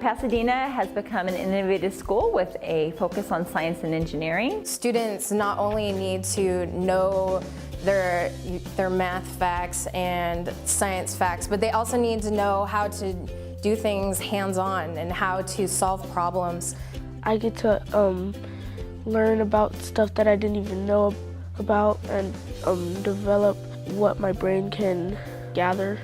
Pasadena has become an innovative school with a focus on science and engineering. Students not only need to know their math facts and science facts, but they also need to know how to do things hands-on and how to solve problems. I get to learn about stuff that I didn't even know about and develop what my brain can gather.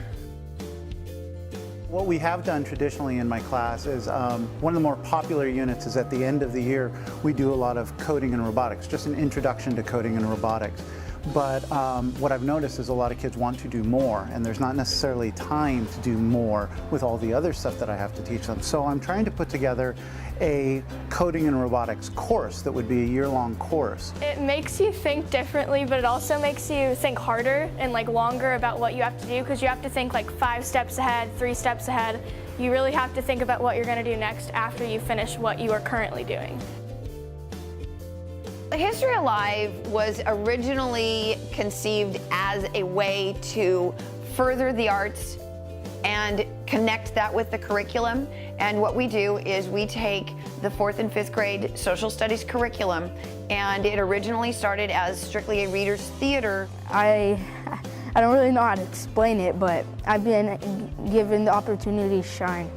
What we have done traditionally in my class is one of the more popular units is at the end of the year we do a lot of coding and robotics, just an introduction to coding and robotics. But what I've noticed is a lot of kids want to do more, and there's not necessarily time to do more with all the other stuff that I have to teach them. So I'm trying to put together a coding and robotics course that would be a year-long course. It makes you think differently, but it also makes you think harder and longer about what you have to do, because you have to think 5 steps ahead, 3 steps ahead. You really have to think about what you're going to do next after you finish what you are currently doing. History Alive was originally conceived as a way to further the arts and connect that with the curriculum. And what we do is we take the 4th and 5th grade social studies curriculum, and it originally started as strictly a reader's theater. I don't really know how to explain it, but I've been given the opportunity to shine.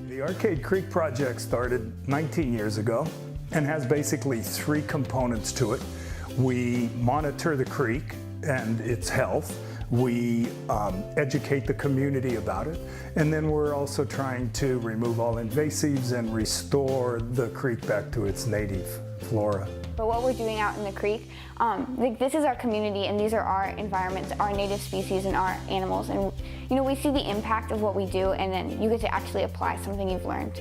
The Arcade Creek project started 19 years ago and has basically 3 components to it. We monitor the creek and its health. We educate the community about it, and then we're also trying to remove all invasives and restore the creek back to its native flora. But what we're doing out in the creek, this is our community, and these are our environments, our native species and our animals, and we see the impact of what we do, and then you get to actually apply something you've learned.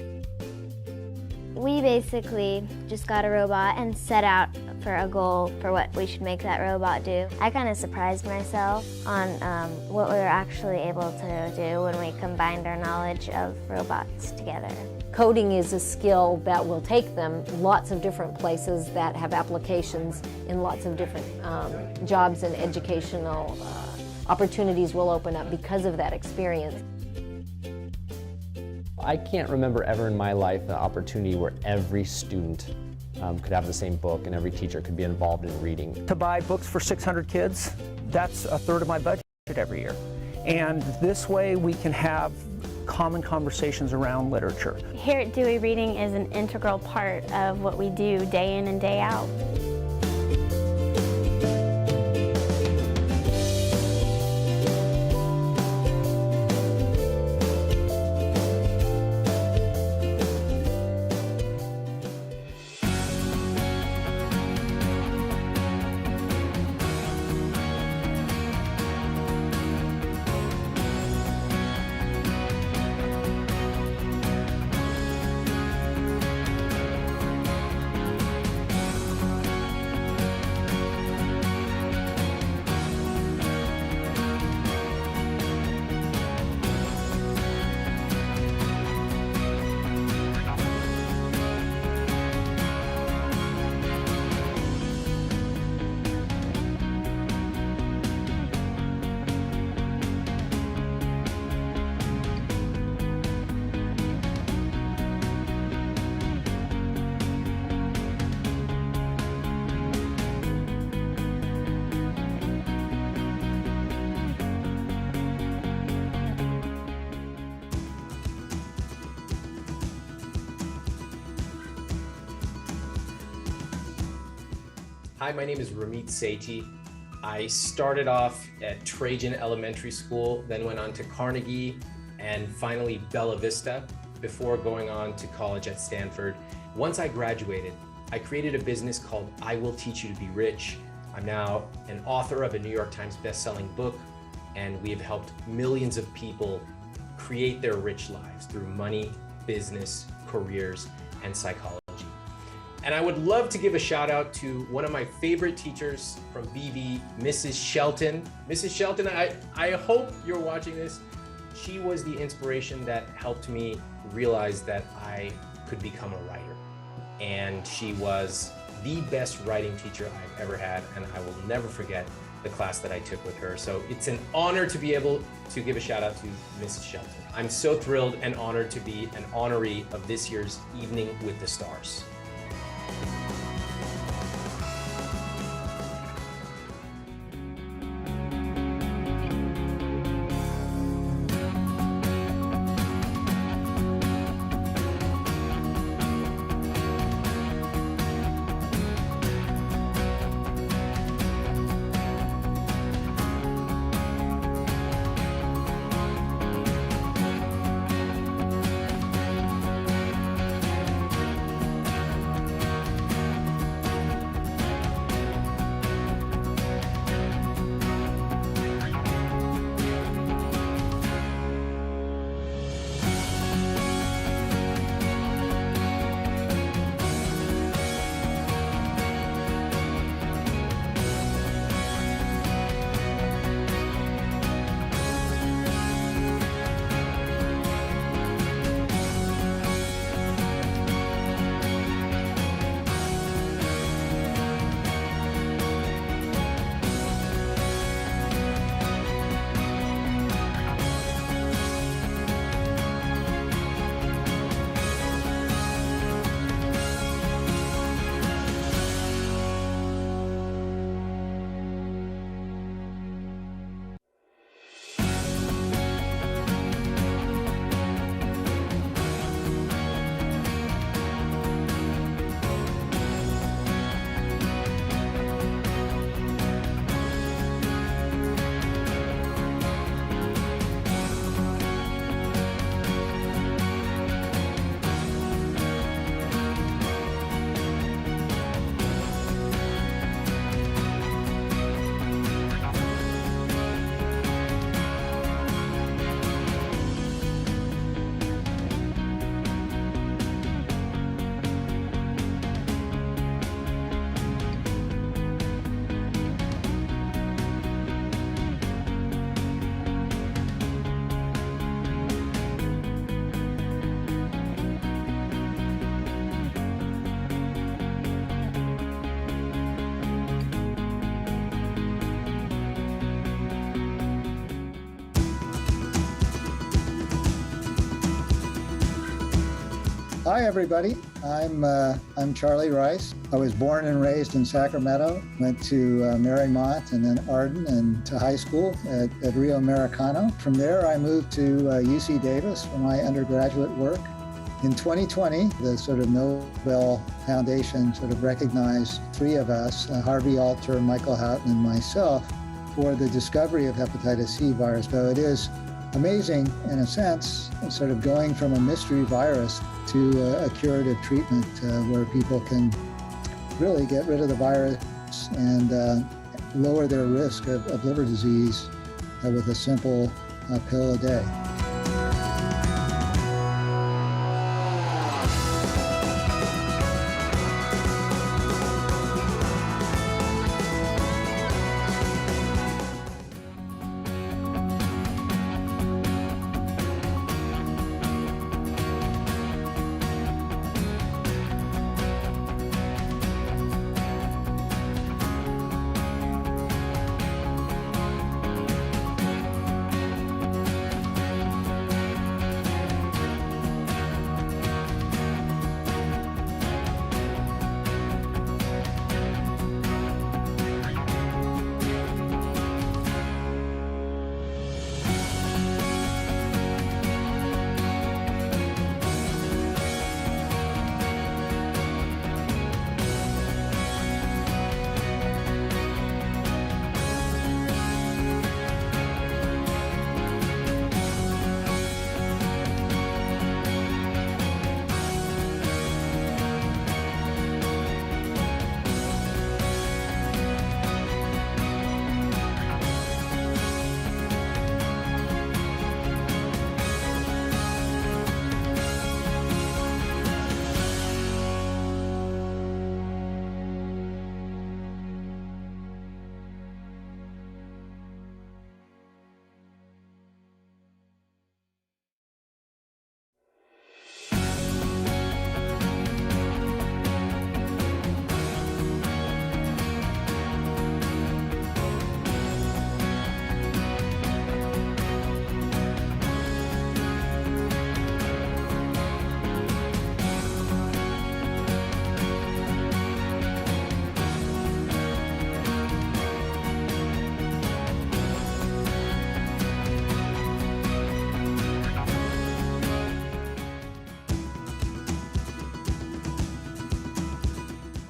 We basically just got a robot and set out for a goal for what we should make that robot do. I kind of surprised myself on what we were actually able to do when we combined our knowledge of robots together. Coding is a skill that will take them lots of different places that have applications in lots of different jobs, and educational opportunities will open up because of that experience. I can't remember ever in my life an opportunity where every student could have the same book and every teacher could be involved in reading. To buy books for 600 kids, that's a third of my budget every year. And this way we can have common conversations around literature. Here at Dewey, reading is an integral part of what we do day in and day out. Hi, my name is Ramit Sethi. I started off at Trajan Elementary School, then went on to Carnegie, and finally Bella Vista, before going on to college at Stanford. Once I graduated, I created a business called I Will Teach You to Be Rich. I'm now an author of a New York Times best-selling book, and we have helped millions of people create their rich lives through money, business, careers, and psychology. And I would love to give a shout out to one of my favorite teachers from BV, Mrs. Shelton. Mrs. Shelton, I hope you're watching this. She was the inspiration that helped me realize that I could become a writer. And she was the best writing teacher I've ever had, and I will never forget the class that I took with her. So it's an honor to be able to give a shout out to Mrs. Shelton. I'm so thrilled and honored to be an honoree of this year's Evening with the Stars. Hi, everybody. I'm Charlie Rice. I was born and raised in Sacramento, went to Marymount and then Arden and to high school at Rio Americano. From there, I moved to UC Davis for my undergraduate work. In 2020, the sort of Nobel Foundation sort of recognized three of us, Harvey Alter, Michael Houghton, and myself, for the discovery of hepatitis C virus. So it is amazing, in a sense, sort of going from a mystery virus to a curative treatment where people can really get rid of the virus and lower their risk of liver disease with a simple pill a day.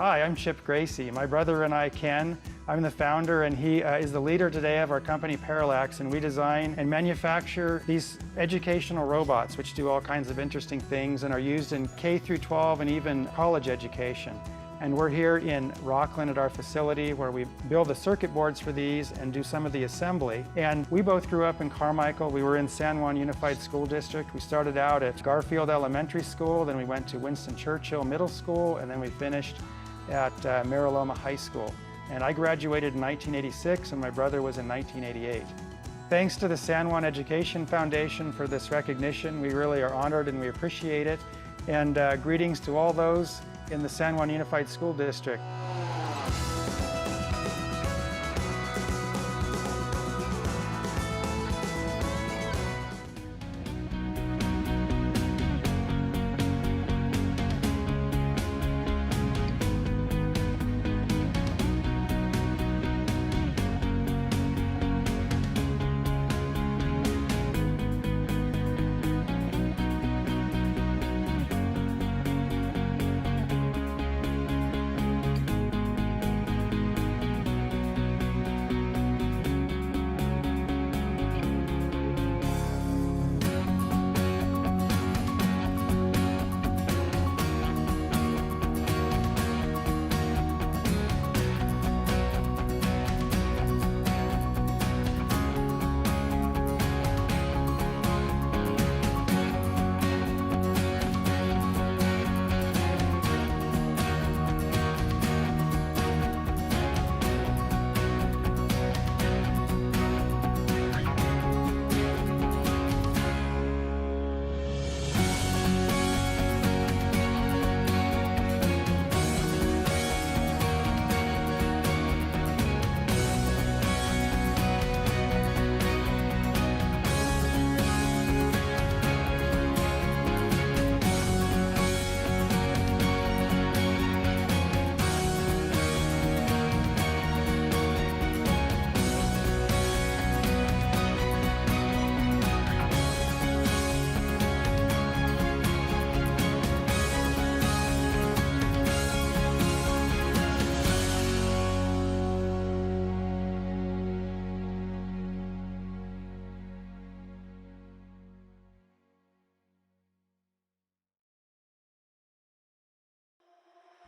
Hi, I'm Gracie. My brother and I, Ken, I'm the founder and he is the leader today of our company Parallax, and we design and manufacture these educational robots which do all kinds of interesting things and are used in K through 12 and even college education. And we're here in Rockland at our facility where we build the circuit boards for these and do some of the assembly. And we both grew up in Carmichael. We were in San Juan Unified School District. We started out at Garfield Elementary School, then we went to Winston Churchill Middle School, and then we finished at Mariloma High School. And I graduated in 1986 and my brother was in 1988. Thanks to the San Juan Education Foundation for this recognition. We really are honored and we appreciate it. And greetings to all those in the San Juan Unified School District.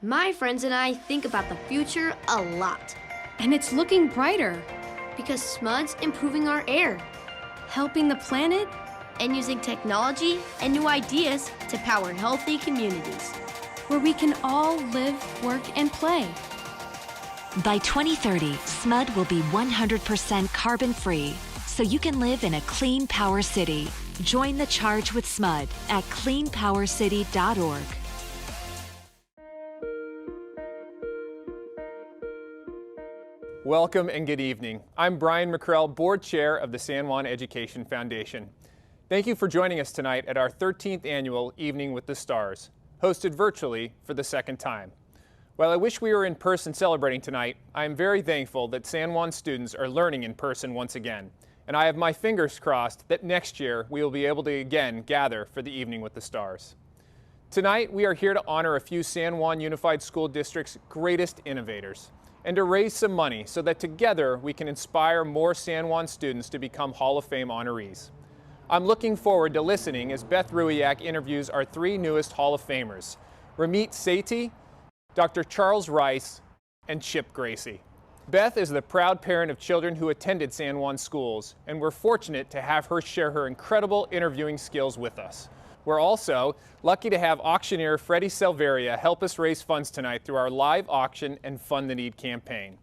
My friends and I think about the future a lot. And it's looking brighter. Because SMUD's improving our air, helping the planet, and using technology and new ideas to power healthy communities, where we can all live, work, and play. By 2030, SMUD will be 100% carbon-free, so you can live in a clean power city. Join the charge with SMUD at cleanpowercity.org. Welcome and good evening. I'm Brian McCrell, Board Chair of the San Juan Education Foundation. Thank you for joining us tonight at our 13th annual Evening with the Stars, hosted virtually for the second time. While I wish we were in person celebrating tonight, I am very thankful that San Juan students are learning in person once again, and I have my fingers crossed that next year we will be able to again gather for the Evening with the Stars. Tonight we are here to honor a few San Juan Unified School District's greatest innovators, and to raise some money so that together we can inspire more San Juan students to become Hall of Fame honorees. I'm looking forward to listening as Beth Ruiak interviews our three newest Hall of Famers, Ramit Sethi, Dr. Charles Rice, and Gracie. Beth is the proud parent of children who attended San Juan schools, and we're fortunate to have her share her incredible interviewing skills with us. We're also lucky to have auctioneer Freddie Silveria help us raise funds tonight through our live auction and Fund the Need campaign.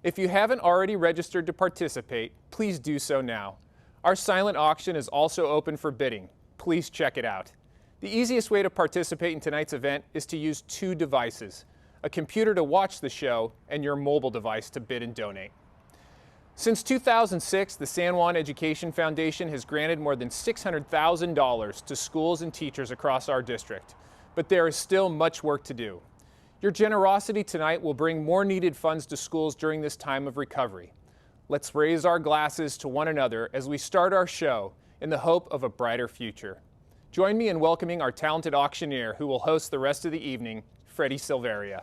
If you haven't already registered to participate, please do so now. Our silent auction is also open for bidding. Please check it out. The easiest way to participate in tonight's event is to use two devices, a computer to watch the show and your mobile device to bid and donate. Since 2006, the San Juan Education Foundation has granted more than $600,000 to schools and teachers across our district, but there is still much work to do. Your generosity tonight will bring more needed funds to schools during this time of recovery. Let's raise our glasses to one another as we start our show in the hope of a brighter future. Join me in welcoming our talented auctioneer who will host the rest of the evening, Freddie Silveria.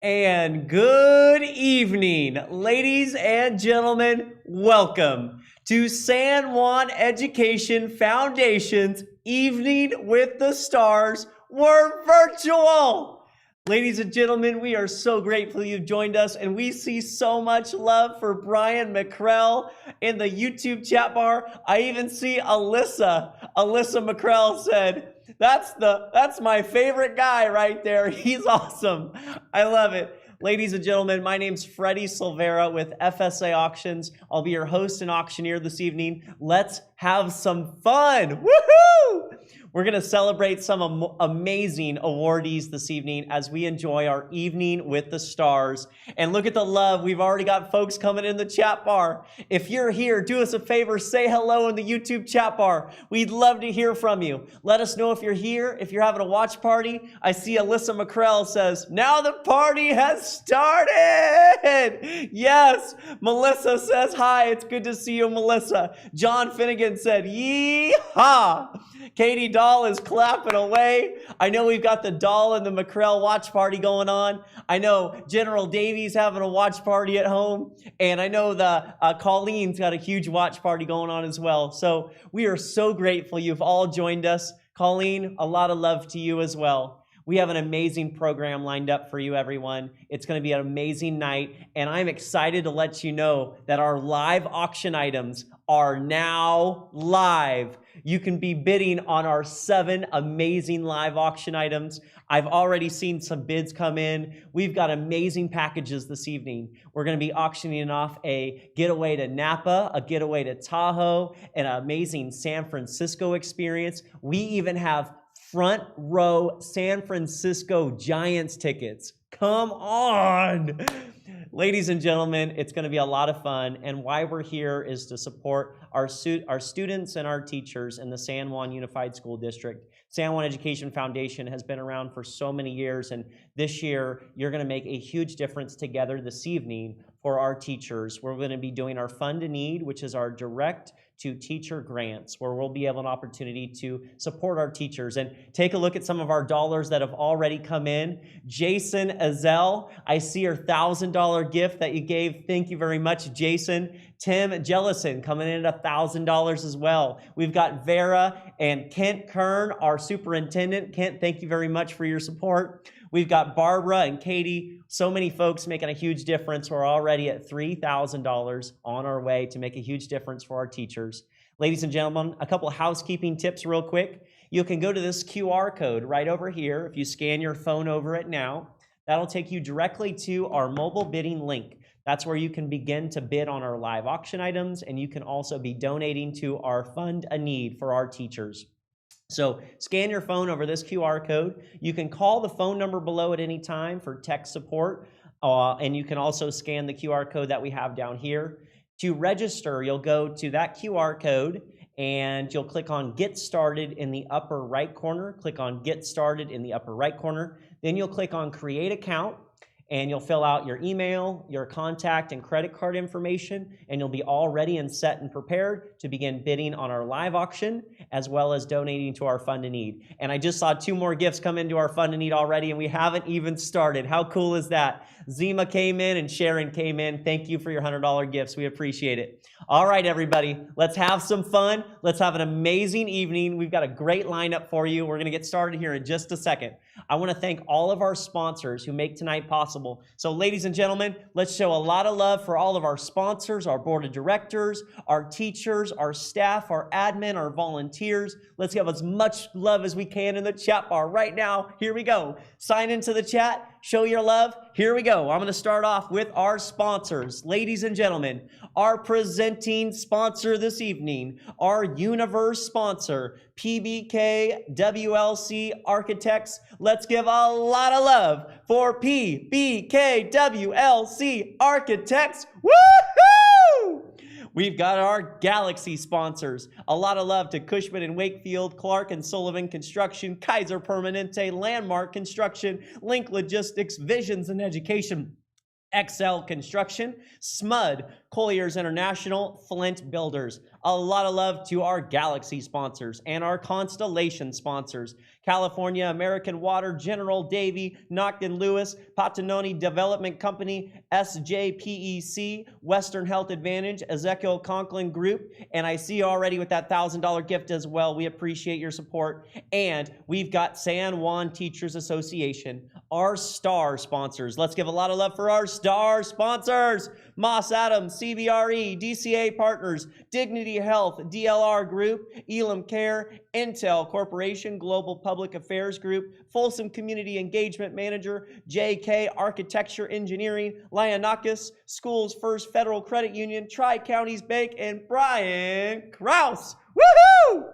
And good evening, ladies and gentlemen. Welcome to San Juan Education Foundation's Evening with the Stars. We're virtual. Ladies and gentlemen, we are so grateful you've joined us, and we see so much love for Brian McCrell in the YouTube chat bar. I even see Alyssa McCrell said, that's my favorite guy right there. He's awesome. I love it. Ladies and gentlemen, my name's Freddie Silvera with FSA Auctions. I'll be your host and auctioneer this evening. Let's have some fun. Woohoo! We're going to celebrate some amazing awardees this evening as we enjoy our Evening with the Stars. And look at the love. We've already got folks coming in the chat bar. If you're here, do us a favor, say hello in the YouTube chat bar. We'd love to hear from you. Let us know if you're here, if you're having a watch party. I see Alyssa McCrell says, now the party has started. Yes. Melissa says, hi, it's good to see you, Melissa. John Finnegan said, yee-haw. Katie Dahl is clapping away. I know we've got the Dahl and the McCrell watch party going on. I know General Davies having a watch party at home. And I know the Colleen's got a huge watch party going on as well. So we are so grateful you've all joined us. Colleen, a lot of love to you as well. We have an amazing program lined up for you, everyone. It's going to be an amazing night. And I'm excited to let you know that our live auction items are now live. You can be bidding on our 7 amazing live auction items. I've already seen some bids come in. We've got amazing packages this evening. We're going to be auctioning off a getaway to Napa, a getaway to Tahoe, an amazing San Francisco experience. We even have front row San Francisco Giants tickets. Come on! Ladies and gentlemen, it's going to be a lot of fun, and why we're here is to support our students and our teachers in the San Juan Unified School District. San Juan Education Foundation has been around for so many years, and this year you're going to make a huge difference together this evening for our teachers. We're going to be doing our Fund to Need, which is our direct to teacher grants, where we'll be able an opportunity to support our teachers. And take a look at some of our dollars that have already come in. Jason Azell, I see your $1,000 gift that you gave. Thank you very much, Jason. Tim Jellison coming in at $1,000 as well. We've got Vera and Kent Kern, our superintendent. Kent, thank you very much for your support. We've got Barbara and Katie, so many folks making a huge difference. We're already at $3,000 on our way to make a huge difference for our teachers. Ladies and gentlemen, a couple of housekeeping tips real quick. You can go to this QR code right over here. If you scan your phone over it now, that'll take you directly to our mobile bidding link. That's where you can begin to bid on our live auction items, and you can also be donating to our Fund a Need for our teachers. So scan your phone over this QR code. You can call the phone number below at any time for tech support, and you can also scan the QR code that we have down here. To register, you'll go to that QR code and you'll click on Get Started in the upper right corner. Click on Get Started in the upper right corner. Then you'll click on Create Account, and you'll fill out your email, your contact, and credit card information, and you'll be all ready and set and prepared to begin bidding on our live auction, as well as donating to our Fund to Need. And I just saw 2 more gifts come into our Fund to Need already, and we haven't even started. How cool is that? Zima came in and Sharon came in. Thank you for your $100 gifts. We appreciate it. All right, everybody, let's have some fun. Let's have an amazing evening. We've got a great lineup for you. We're going to get started here in just a second. I want to thank all of our sponsors who make tonight possible. So, ladies and gentlemen, let's show a lot of love for all of our sponsors, our board of directors, our teachers, our staff, our admin, our volunteers. Let's give as much love as we can in the chat bar right now. Here we go. Sign into the chat. Show your love. Here we go. I'm going to start off with our sponsors. Ladies and gentlemen, our presenting sponsor this evening, our Universe sponsor, PBK WLC Architects. Let's give a lot of love for PBK WLC Architects. Woohoo! We've got our Galaxy sponsors. A lot of love to Cushman and Wakefield, Clark and Sullivan Construction, Kaiser Permanente, Landmark Construction, Link Logistics, Visions and Education, XL Construction, SMUD, Colliers International, Flint Builders. A lot of love to our Galaxy sponsors and our Constellation sponsors. California American Water, General Davy, Nocton Lewis, Patanoni Development Company, SJPEC, Western Health Advantage, Ezekiel Conklin Group, and I see you already with that $1,000 gift as well. We appreciate your support. And we've got San Juan Teachers Association, our star sponsors. Let's give a lot of love for our star sponsors. Moss Adams, CBRE, DCA Partners, Dignity Health, DLR Group, Elam Care, Intel Corporation, Global Public Affairs Group, Folsom Community Engagement Manager, JK Architecture Engineering, Lionakis, Schools First Federal Credit Union, Tri-Counties Bank, and Brian Krause. Woohoo!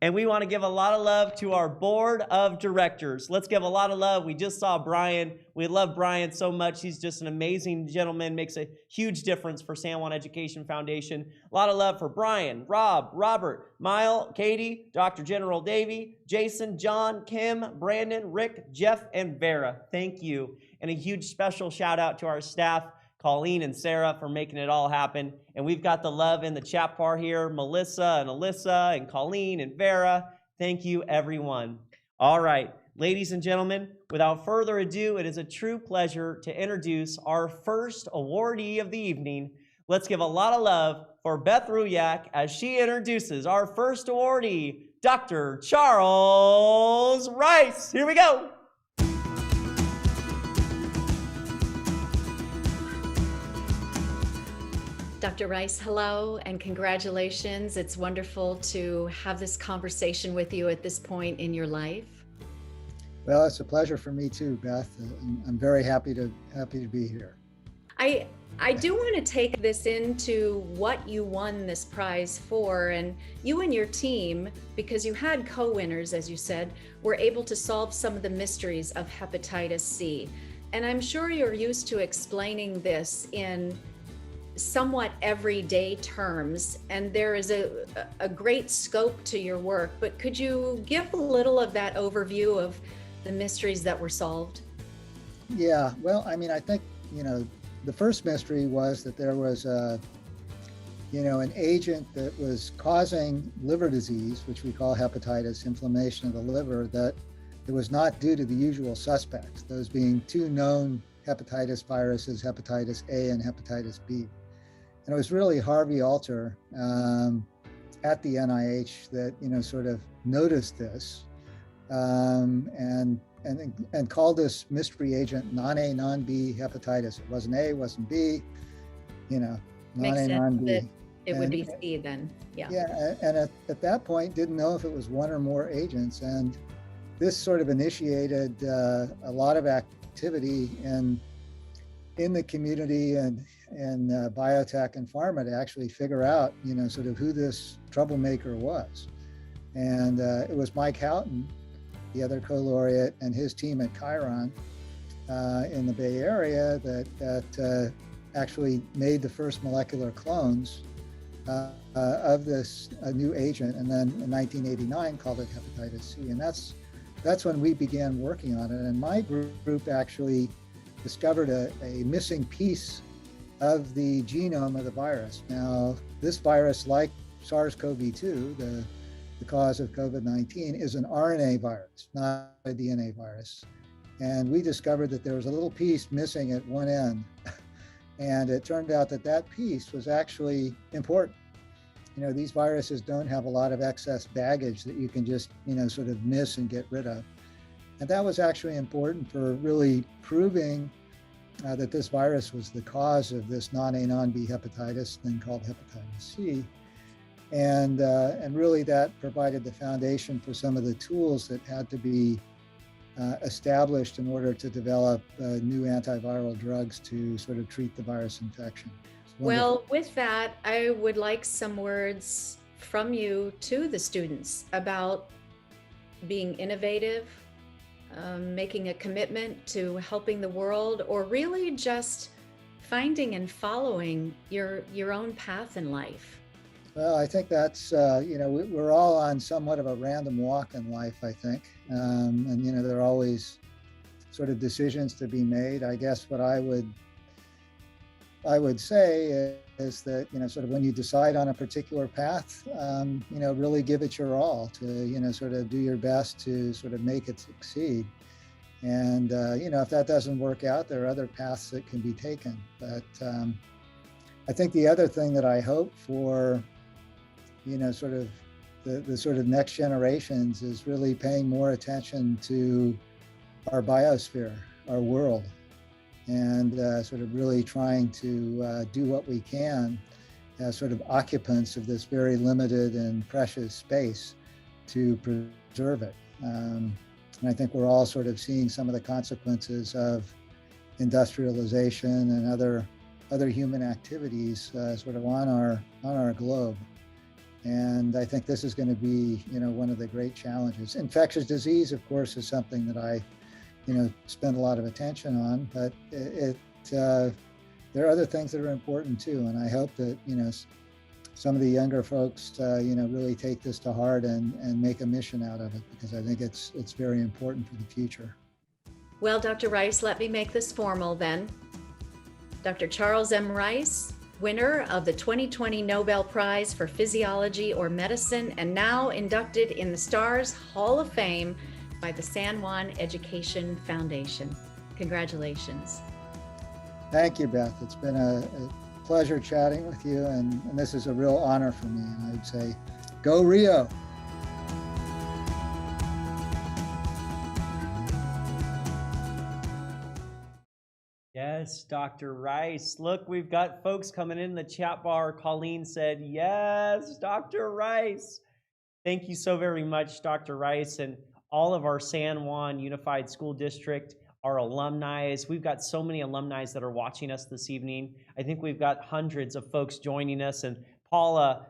And we want to give a lot of love to our board of directors. Let's give a lot of love. We just saw Brian. We love Brian so much. He's just an amazing gentleman, makes a huge difference for San Juan Education Foundation. A lot of love for Brian, Rob, Robert, Mile, Katie, Dr. General Davy, Jason, John, Kim, Brandon, Rick, Jeff, and Vera. Thank you. And a huge special shout out to our staff, Colleen and Sarah, for making it all happen. And we've got the love in the chat bar here, Melissa and Alyssa and Colleen and Vera. Thank you, everyone. All right, ladies and gentlemen, without further ado, it is a true pleasure to introduce our first awardee of the evening. Let's give a lot of love for Beth Ruyak as she introduces our first awardee, Dr. Charles Rice. Here we go. Dr. Rice, hello and congratulations. It's wonderful to have this conversation with you at this point in your life. Well, it's a pleasure for me too, Beth. I'm very happy to be here. I do want to take this into what you won this prize for, and you and your team, because you had co-winners, as you said, were able to solve some of the mysteries of hepatitis C. And I'm sure you're used to explaining this in somewhat everyday terms, and there is a great scope to your work, but could you give a little of that overview of the mysteries that were solved? Yeah, well, I mean, I think, the first mystery was that there was an agent that was causing liver disease, which we call hepatitis, inflammation of the liver, that it was not due to the usual suspects, those being two known hepatitis viruses, hepatitis A and hepatitis B. And it was really Harvey Alter at the NIH that, sort of noticed this and called this mystery agent non-A, non-B hepatitis. It wasn't A, it wasn't B, non-A, non-B. It would be C then, yeah. Yeah, and at that point, didn't know if it was one or more agents. And this sort of initiated a lot of activity in the community and biotech and pharma to actually figure out, sort of who this troublemaker was. And it was Mike Houghton, the other co-laureate, and his team at Chiron in the Bay Area that actually made the first molecular clones of this new agent, and then in 1989 called it hepatitis C. And that's when we began working on it. And my group actually discovered a missing piece of the genome of the virus. Now, this virus, like SARS-CoV-2, the cause of COVID-19, is an RNA virus, not a DNA virus. And we discovered that there was a little piece missing at one end. And it turned out that that piece was actually important. These viruses don't have a lot of excess baggage that you can just, sort of miss and get rid of. And that was actually important for really proving that this virus was the cause of this non-A, non-B hepatitis, then called hepatitis C. And really that provided the foundation for some of the tools that had to be established in order to develop new antiviral drugs to sort of treat the virus infection. Well, with that, I would like some words from you to the students about being innovative, making a commitment to helping the world, or really just finding and following your own path in life. Well, I think that's, we're all on somewhat of a random walk in life, I think. And, there are always sort of decisions to be made. I guess what I would I would say is that, sort of when you decide on a particular path, really give it your all to, sort of do your best to sort of make it succeed. And, if that doesn't work out, there are other paths that can be taken. But I think the other thing that I hope for, sort of the sort of next generations is really paying more attention to our biosphere, our world, and sort of really trying to do what we can as sort of occupants of this very limited and precious space to preserve it. And I think we're all sort of seeing some of the consequences of industrialization and other human activities sort of on our globe. And I think this is going to be, one of the great challenges. Infectious disease, of course, is something that I, spend a lot of attention on, but there are other things that are important too. And I hope that, some of the younger folks, really take this to heart and make a mission out of it, because I think it's very important for the future. Well, Dr. Rice, let me make this formal then. Dr. Charles M. Rice, winner of the 2020 Nobel Prize for Physiology or Medicine, and now inducted in the STARS Hall of Fame by the San Juan Education Foundation. Congratulations. Thank you, Beth. It's been a pleasure chatting with you, and this is a real honor for me. And I'd say, go Rio. Yes, Dr. Rice. Look, we've got folks coming in the chat bar. Colleen said, yes, Dr. Rice. Thank you so very much, Dr. Rice, and all of our San Juan Unified School District, our alumni. We've got so many alumni that are watching us this evening. I think we've got hundreds of folks joining us. And Paula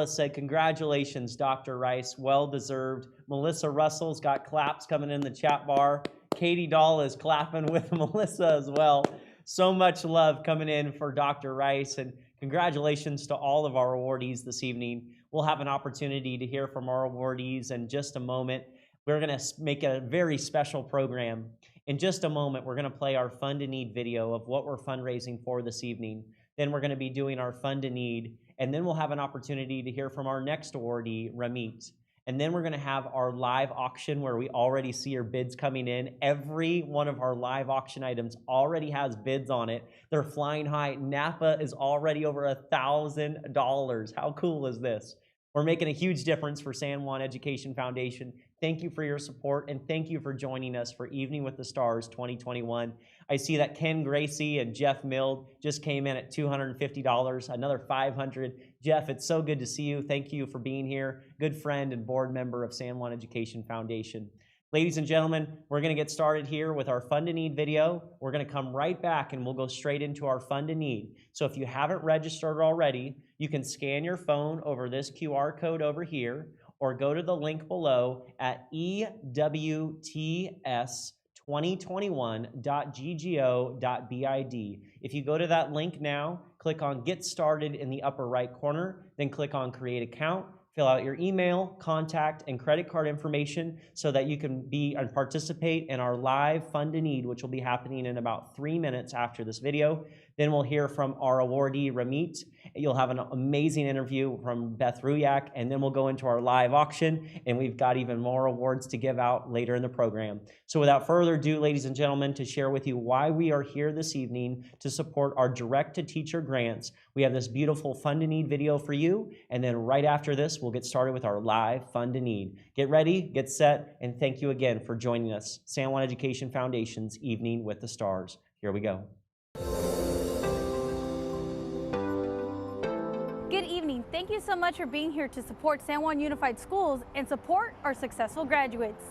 said, congratulations, Dr. Rice, well deserved. Melissa Russell's got claps coming in the chat bar. Katie Dahl is clapping with Melissa as well. So much love coming in for Dr. Rice, and congratulations to all of our awardees this evening. We'll have an opportunity to hear from our awardees in just a moment. We're going to make a very special program. In just a moment, we're going to play our Fund to Need video of what we're fundraising for this evening. Then we're going to be doing our Fund to Need, and then we'll have an opportunity to hear from our next awardee, Ramit. And then we're going to have our live auction where we already see your bids coming in. Every one of our live auction items already has bids on it. They're flying high. Napa is already over $1,000. How cool is this? We're making a huge difference for San Juan Education Foundation. Thank you for your support, and thank you for joining us for Evening with the Stars 2021. I see that Ken Gracie and Jeff Mild just came in at $250, another $500. Jeff, it's so good to see you. Thank you for being here. Good friend and board member of San Juan Education Foundation. Ladies and gentlemen, we're going to get started here with our Fund to Need video. We're going to come right back and we'll go straight into our Fund to Need. So if you haven't registered already, you can scan your phone over this QR code over here, or go to the link below at ewts2021.ggo.bid. If you go to that link now, click on Get Started in the upper right corner, then click on Create Account, fill out your email, contact, and credit card information so that you can be and participate in our live Fund to Need, which will be happening in about 3 minutes after this video. Then we'll hear from our awardee, Ramit. You'll have an amazing interview from Beth Ruyak, and then we'll go into our live auction, and we've got even more awards to give out later in the program. So without further ado, ladies and gentlemen, to share with you why we are here this evening to support our direct-to-teacher grants, we have this beautiful Fund to Need video for you, and then right after this, we'll get started with our live Fund to Need. Get ready, get set, and thank you again for joining us. San Juan Education Foundation's Evening with the Stars. Here we go. Good evening. Thank you so much for being here to support San Juan Unified Schools and support our successful graduates.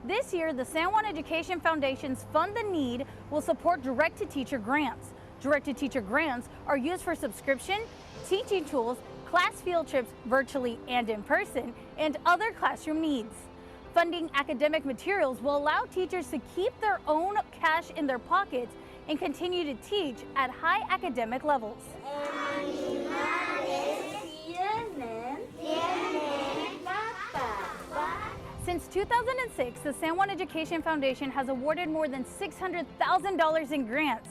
This year, the San Juan Education Foundation's Fund the Need will support direct-to-teacher grants. Direct-to-teacher grants are used for subscription, teaching tools, class field trips virtually and in person, and other classroom needs. Funding academic materials will allow teachers to keep their own cash in their pockets and continue to teach at high academic levels. Since 2006, the San Juan Education Foundation has awarded more than $600,000 in grants.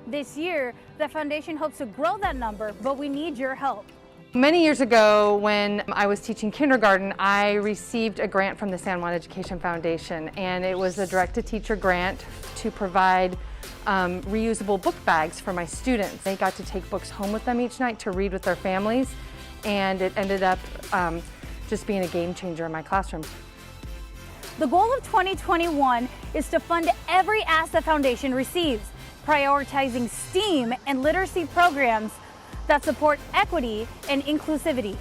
This year, the foundation hopes to grow that number, but we need your help. Many years ago, when I was teaching kindergarten, I received a grant from the San Juan Education Foundation, and it was a direct-to-teacher grant to provide reusable book bags for my students. They got to take books home with them each night to read with their families, and it ended up just being a game changer in my classroom. The goal of 2021 is to fund every ask the foundation receives, prioritizing STEAM and literacy programs that support equity and inclusivity.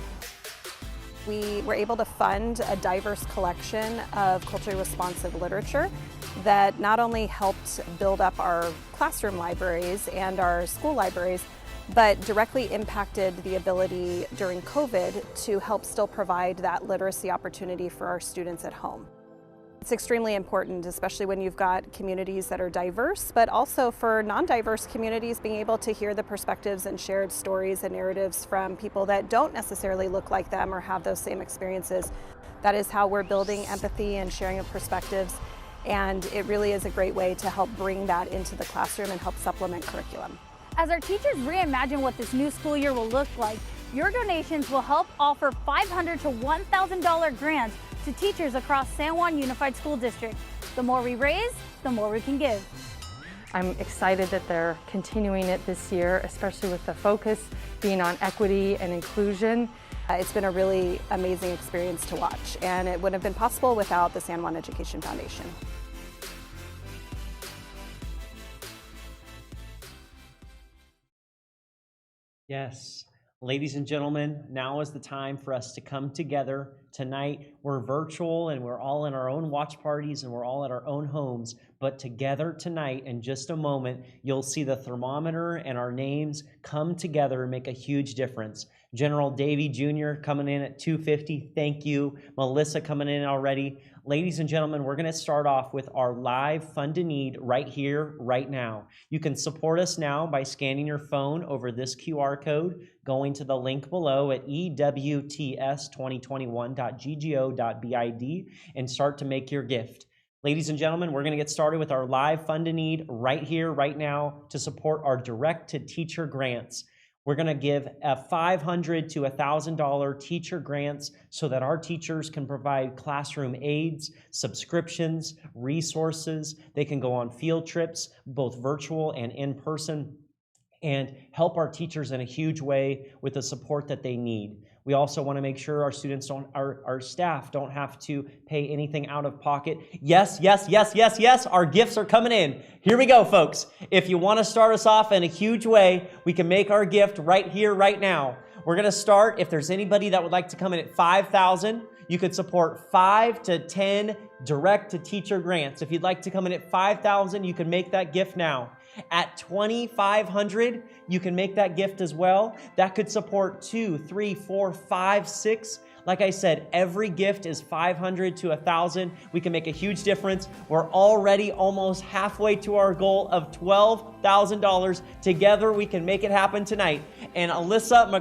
We were able to fund a diverse collection of culturally responsive literature that not only helped build up our classroom libraries and our school libraries, but directly impacted the ability during COVID to help still provide that literacy opportunity for our students at home. It's extremely important, especially when you've got communities that are diverse, but also for non-diverse communities, being able to hear the perspectives and shared stories and narratives from people that don't necessarily look like them or have those same experiences. That is how we're building empathy and sharing of perspectives, and it really is a great way to help bring that into the classroom and help supplement curriculum. As our teachers reimagine what this new school year will look like, your donations will help offer $500 to $1,000 grants to teachers across San Juan Unified School District. The more we raise, the more we can give. I'm excited that they're continuing it this year, especially with the focus being on equity and inclusion. It's been a really amazing experience to watch, and it wouldn't have been possible without the San Juan Education Foundation. Yes. Ladies and gentlemen, now is the time for us to come together. Tonight, we're virtual and we're all in our own watch parties and we're all at our own homes. But together tonight, in just a moment, you'll see the thermometer and our names come together and make a huge difference. General Davey Jr. coming in at 250. Thank you. Melissa coming in already. Ladies and gentlemen, we're going to start off with our live Fund a Need right here, right now. You can support us now by scanning your phone over this QR code, going to the link below at ewts2021.ggo.bid and start to make your gift. Ladies and gentlemen, we're going to get started with our live Fund a Need right here, right now to support our direct-to-teacher grants. We're going to give a $500 to $1,000 teacher grants so that our teachers can provide classroom aids, subscriptions, resources. They can go on field trips, both virtual and in person, and help our teachers in a huge way with the support that they need. We also want to make sure our students our staff don't have to pay anything out of pocket. Yes, yes, yes, yes, yes, our gifts are coming in. Here we go, folks. If you want to start us off in a huge way, we can make our gift right here, right now. We're going to start, if there's anybody that would like to come in at $5,000, you could support 5 to 10 direct-to-teacher grants. If you'd like to come in at $5,000, you can make that gift now. At $2,500, you can make that gift as well. That could support 2, 3, 4, 5, 6. Like I said, every gift is $500 to $1,000. We can make a huge difference. We're already almost halfway to our goal of $12,000. Together, we can make it happen tonight. And Alyssa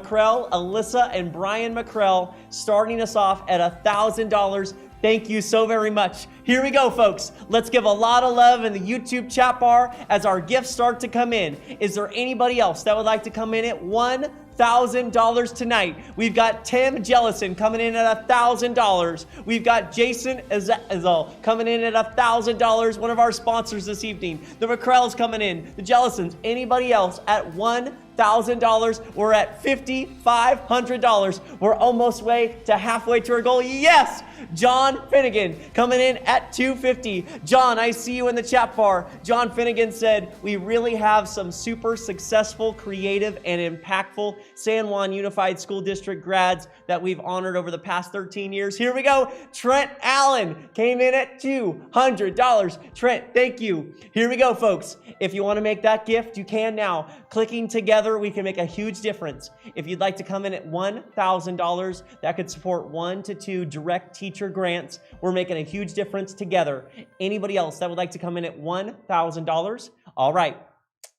and Brian McCrell starting us off at $1,000. Thank you so very much. Here we go, folks. Let's give a lot of love in the YouTube chat bar as our gifts start to come in. Is there anybody else that would like to come in at $1,000 tonight? We've got Tim Jellison coming in at $1,000. We've got Jason Azal coming in at $1,000, one of our sponsors this evening. The McCrells coming in, the Jellisons. Anybody else at $1,000? We're at $5,500. We're almost halfway to our goal. Yes! John Finnegan coming in at $250. John, I see you in the chat bar. John Finnegan said, we really have some super successful, creative, and impactful San Juan Unified School District grads that we've honored over the past 13 years. Here we go. Trent Allen came in at $200. Trent, thank you. Here we go, folks. If you want to make that gift, you can now. Clicking together, we can make a huge difference. If you'd like to come in at $1,000, that could support 1 to 2 direct teacher grants. We're making a huge difference together. Anybody else that would like to come in at $1,000? All right,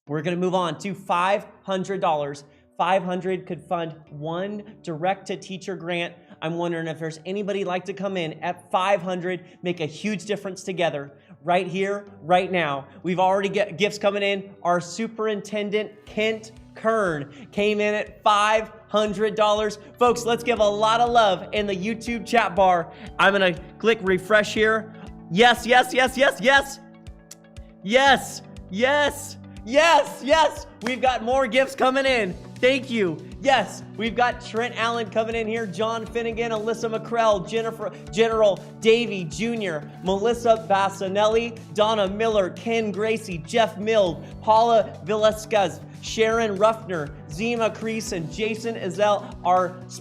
we're going to move on to $500. $500 could fund 1 direct-to-teacher grant. I'm wondering if there's anybody like to come in at $500, make a huge difference together. right here, right now. We've already got gifts coming in. Our superintendent, Kent Kern, came in at $500. Folks, let's give a lot of love in the YouTube chat bar. I'm gonna click refresh here. Yes, yes, yes, yes, yes. Yes, yes, yes, yes. We've got more gifts coming in. Thank you. Yes, we've got Trent Allen coming in here, John Finnegan, Alyssa McCrell, General Davey Jr., Melissa Bassanelli, Donna Miller, Ken Gracie, Jeff Mild, Paula Villasquez, Sharon Ruffner, Zima Creason, Jason Ezell,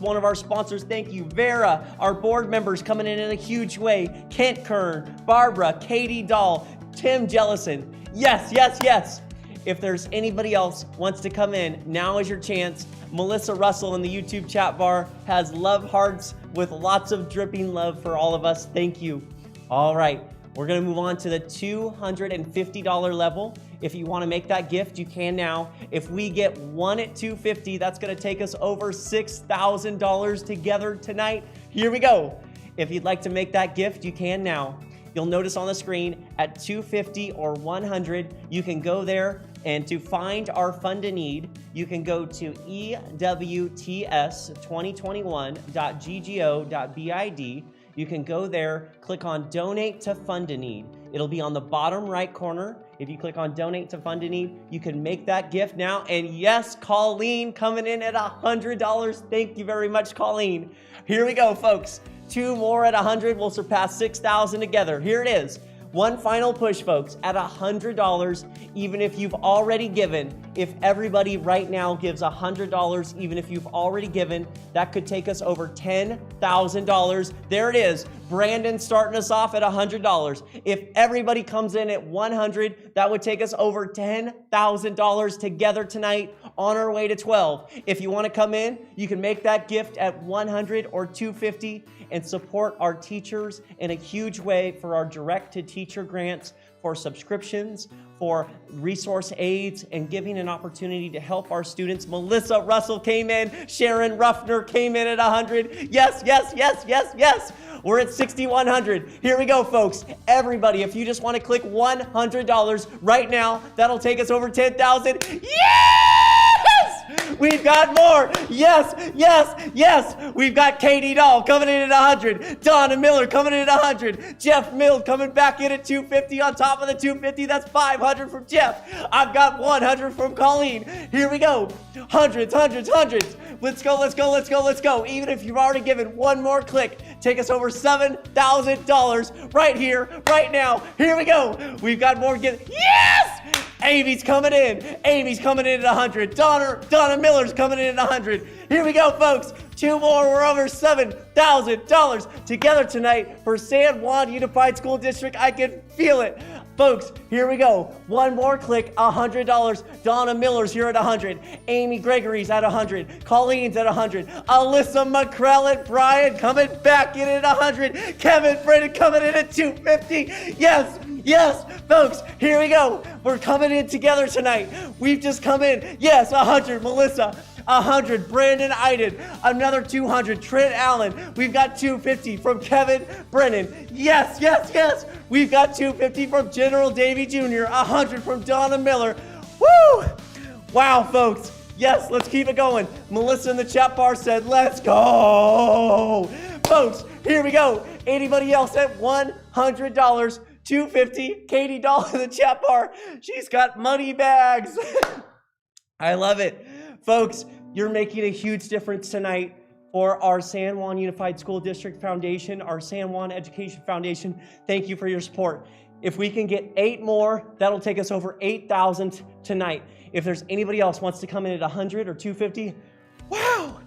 one of our sponsors. Thank you. Vera, our board members coming in a huge way. Kent Kern, Barbara, Katie Dahl, Tim Jellison. Yes, yes, yes. If there's anybody else wants to come in, now is your chance. Melissa Russell in the YouTube chat bar has love hearts with lots of dripping love for all of us. Thank you. All right, we're gonna move on to the $250 level. If you wanna make that gift, you can now. If we get one at $250, that's gonna take us over $6,000 together tonight. Here we go. If you'd like to make that gift, you can now. You'll notice on the screen at $250 or $100, you can go there, and to find our fund a need, you can go to ewts2021.ggo.bid. You can go there, click on Donate to Fund a Need. It'll be on the bottom right corner. If you click on Donate to Fund a Need, you can make that gift now. And yes, Colleen coming in at $100. Thank you very much, Colleen. Here we go, folks. Two more at 100 will surpass 6,000 together. Here it is. One final push, folks, at $100, even if you've already given. If everybody right now gives $100, even if you've already given, that could take us over $10,000. There it is. Brandon starting us off at $100. If everybody comes in at 100, that would take us over $10,000 together tonight on our way to 12. If you want to come in, you can make that gift at 100 or 250 and support our teachers in a huge way for our direct-to-teacher grants, for subscriptions, for resource aids, and giving an opportunity to help our students. Melissa Russell came in. Sharon Ruffner came in at 100. Yes, yes, yes, yes, yes. We're at 6,100. Here we go, folks. Everybody, if you just want to click $100 right now, that'll take us over 10,000. Yes! We've got more. Yes, yes, yes. We've got Katie Dahl coming in at 100. Donna Miller coming in at 100. Jeff Mild coming back in at 250 on top of the 250. That's 500 from Jeff. I've got 100 from Colleen. Here we go. Hundreds, hundreds, hundreds. Let's go, let's go, let's go, let's go. Even if you've already given one more click, take us over $7,000 right here, right now. Here we go. We've got more gifts. Yes! Amy's coming in. Amy's coming in at 100. Donna Miller's coming in at 100. Here we go, folks. Two more. We're over $7,000 together tonight for San Juan Unified School District. I can feel it. Folks, here we go. One more click, $100. Donna Miller's here at 100. Amy Gregory's at 100. Colleen's at 100. Alyssa McCrell and Brian coming back in at 100. Kevin Brennan coming in at 250. Yes, yes, folks, here we go. We're coming in together tonight. We've just come in. Yes, 100, Melissa. 100, Brandon Iden. Another 200, Trent Allen. We've got 250 from Kevin Brennan. Yes, yes, yes. We've got 250 from General Davey Jr., 100 from Donna Miller. Woo! Wow, folks. Yes, let's keep it going. Melissa in the chat bar said, let's go. Folks, here we go. Anybody else at $100? 250. Katie Dahl in the chat bar. She's got money bags. I love it. Folks, you're making a huge difference tonight for our San Juan Unified School District Foundation, our San Juan Education Foundation. Thank you for your support. If we can get 8 more, that'll take us over 8,000 tonight. If there's anybody else wants to come in at 100 or 250, wow,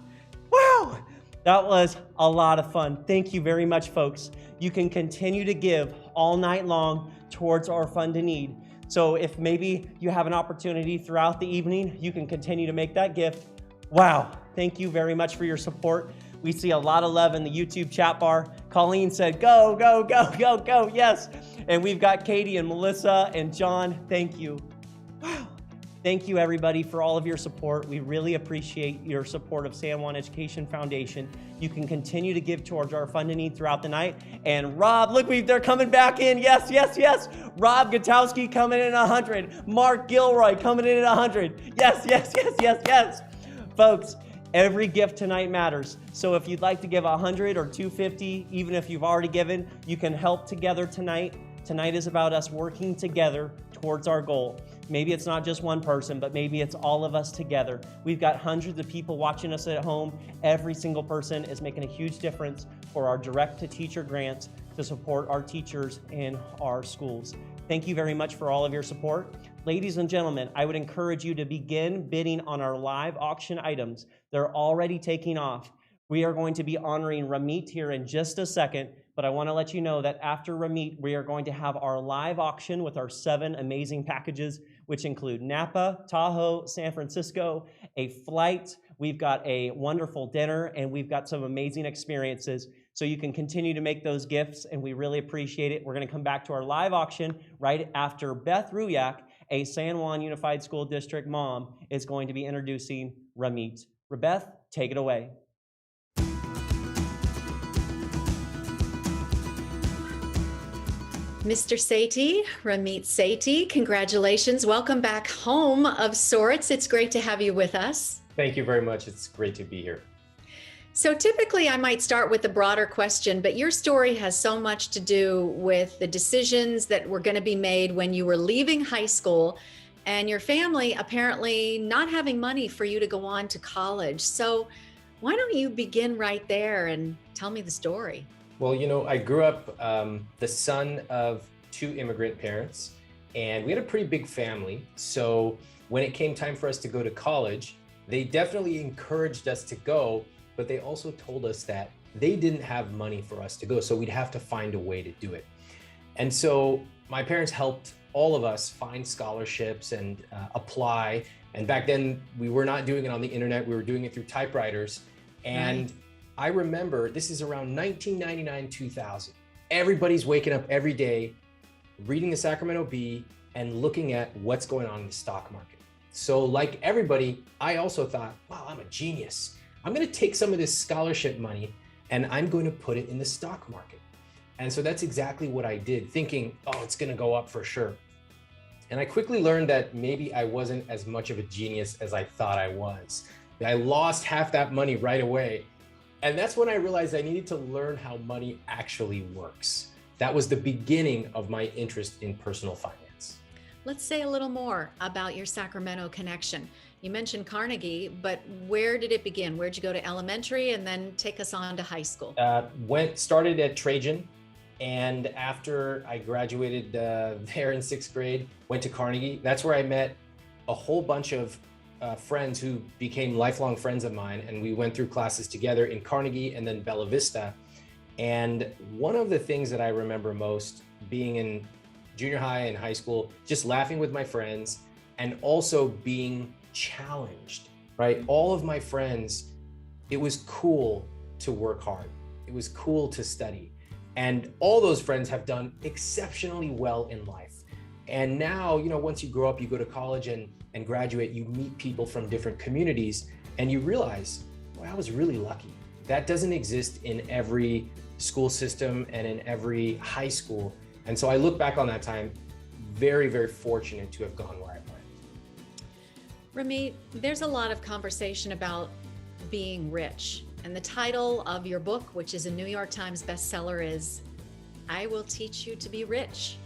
wow. That was a lot of fun. Thank you very much, folks. You can continue to give all night long towards our Fund a Need. So if maybe you have an opportunity throughout the evening, you can continue to make that gift. Wow, thank you very much for your support. We see a lot of love in the YouTube chat bar. Colleen said, go, go, go, go, go, yes. And we've got Katie and Melissa and John, thank you. Wow, Thank you, everybody, for all of your support. We really appreciate your support of San Juan Education Foundation. You can continue to give towards our fund and need throughout the night. And Rob, look, they're coming back in. Yes, yes, yes. Rob Gutowski coming in at 100. Mark Gilroy coming in at 100. Yes, yes, yes, yes, yes. Folks, every gift tonight matters. So if you'd like to give 100 or 250, even if you've already given, you can help together tonight. Tonight is about us working together towards our goal. Maybe it's not just one person, but maybe it's all of us together. We've got hundreds of people watching us at home. Every single person is making a huge difference for our direct-to-teacher grants to support our teachers in our schools. Thank you very much for all of your support. Ladies and gentlemen, I would encourage you to begin bidding on our live auction items. They're already taking off. We are going to be honoring Ramit here in just a second, but I want to let you know that after Ramit, we are going to have our live auction with our 7 amazing packages, which include Napa, Tahoe, San Francisco, a flight, we've got a wonderful dinner, and we've got some amazing experiences. So you can continue to make those gifts, and we really appreciate it. We're going to come back to our live auction right after Beth Ruyak, a San Juan Unified School District mom, is going to be introducing Ramit. Rebeth, take it away. Mr. Sethi, Ramit Sethi, congratulations. Welcome back home of sorts. It's great to have you with us. Thank you very much. It's great to be here. So typically I might start with a broader question, but your story has so much to do with the decisions that were going to be made when you were leaving high school and your family apparently not having money for you to go on to college. So why don't you begin right there and tell me the story? Well, you know, I grew up the son of 2 immigrant parents, and we had a pretty big family. So when it came time for us to go to college, they definitely encouraged us to go, but they also told us that they didn't have money for us to go, so we'd have to find a way to do it. And so my parents helped all of us find scholarships and apply. And back then, we were not doing it on the internet, we were doing it through typewriters. And Right. I remember this is around 1999, 2000. Everybody's waking up every day, reading the Sacramento Bee and looking at what's going on in the stock market. So like everybody, I also thought, wow, I'm a genius. I'm going to take some of this scholarship money and I'm going to put it in the stock market. And so that's exactly what I did, thinking, oh, it's going to go up for sure. And I quickly learned that maybe I wasn't as much of a genius as I thought I was. I lost half that money right away. And that's when I realized I needed to learn how money actually works. That was the beginning of my interest in personal finance. Let's say a little more about your Sacramento connection. You mentioned Carnegie, but where did it begin? Where'd you go to elementary and then take us on to high school? Started at Trajan, and after I graduated there in 6th grade, went to Carnegie. That's where I met a whole bunch of friends who became lifelong friends of mine, and we went through classes together in Carnegie and then Bella Vista. And one of the things that I remember most being in junior high and high school, just laughing with my friends and also being challenged, right? All of my friends, it was cool to work hard. It was cool to study. And all those friends have done exceptionally well in life. And now, you know, once you grow up, you go to college and graduate, you meet people from different communities and you realize, well, I was really lucky. That doesn't exist in every school system and in every high school. And so I look back on that time, very, very fortunate to have gone where I went. Ramit, there's a lot of conversation about being rich. And the title of your book, which is a New York Times bestseller, is I Will Teach You to Be Rich.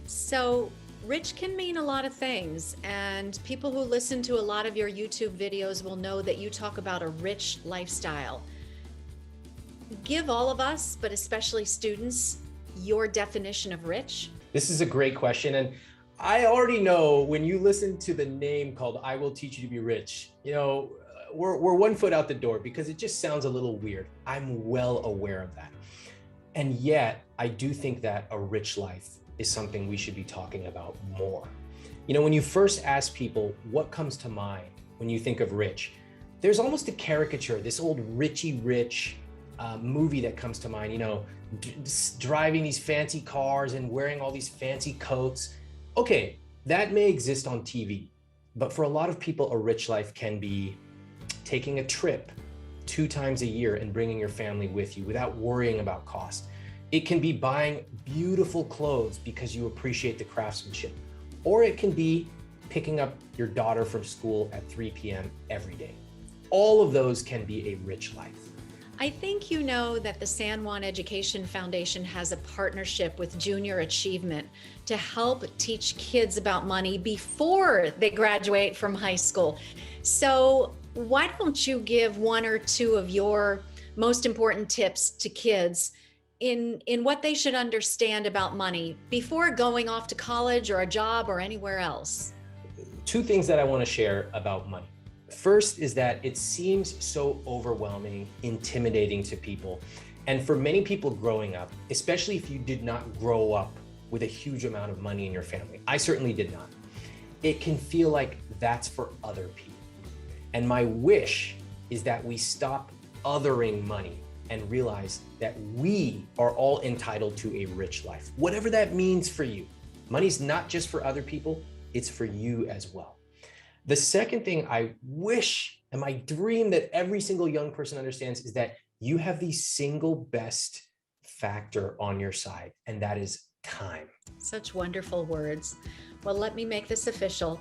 So rich can mean a lot of things, and people who listen to a lot of your YouTube videos will know that you talk about a rich lifestyle. Give all of us, but especially students, your definition of rich. This is a great question, and I already know when you listen to the name called I Will Teach You to Be Rich, you know, we're 1 foot out the door because it just sounds a little weird. I'm well aware of that. And yet, I do think that a rich life is something we should be talking about more. You know, when you first ask people what comes to mind when you think of rich, there's almost a caricature, this old Richie Rich movie that comes to mind, you know, driving these fancy cars and wearing all these fancy coats. Okay, that may exist on TV, But for a lot of people, a rich life can be taking a trip 2 times a year and bringing your family with you without worrying about cost. It can be buying beautiful clothes because you appreciate the craftsmanship. Or it can be picking up your daughter from school at 3 p.m. every day. All of those can be a rich life. I think you know that the San Juan Education Foundation has a partnership with Junior Achievement to help teach kids about money before they graduate from high school. So why don't you give 1 or 2 of your most important tips to kids in what they should understand about money before going off to college or a job or anywhere else? 2 things that I want to share about money. First is that it seems so overwhelming, intimidating to people. And for many people growing up, especially if you did not grow up with a huge amount of money in your family, I certainly did not, it can feel like that's for other people. And my wish is that we stop othering money and realize that we are all entitled to a rich life, whatever that means for you. Money's not just for other people, it's for you as well. The second thing I wish and my dream that every single young person understands is that you have the single best factor on your side, and that is time. Such wonderful words. Well, let me make this official.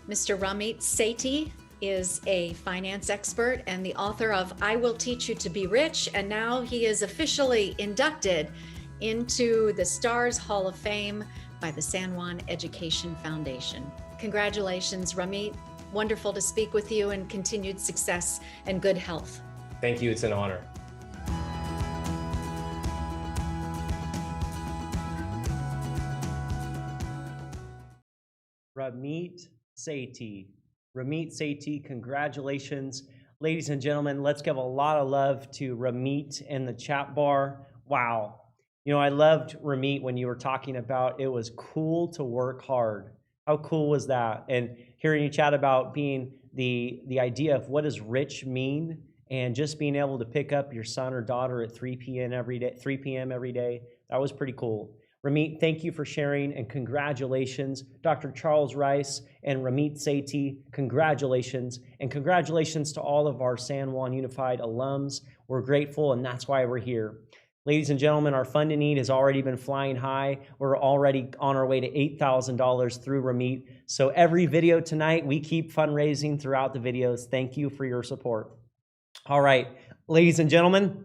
Mr. Ramit Sethi is a finance expert and the author of I Will Teach You to Be Rich, and now he is officially inducted into the Stars Hall of Fame by the San Juan Education Foundation. Congratulations, Ramit. Wonderful to speak with you, and continued success and good health. Thank you, it's an honor. Ramit Sethi. Ramit Sethi, congratulations. Ladies and gentlemen, let's give a lot of love to Ramit in the chat bar. Wow. You know, I loved Ramit when you were talking about it was cool to work hard. How cool was that? And hearing you chat about being the idea of what does rich mean, and just being able to pick up your son or daughter at 3 p.m. every day, that was pretty cool. Ramit, thank you for sharing, and congratulations. Dr. Charles Rice and Ramit Sethi, congratulations. And congratulations to all of our San Juan Unified alums. We're grateful, and that's why we're here. Ladies and gentlemen, our fund and need has already been flying high. We're already on our way to $8,000 through Ramit. So every video tonight, we keep fundraising throughout the videos. Thank you for your support. All right, ladies and gentlemen,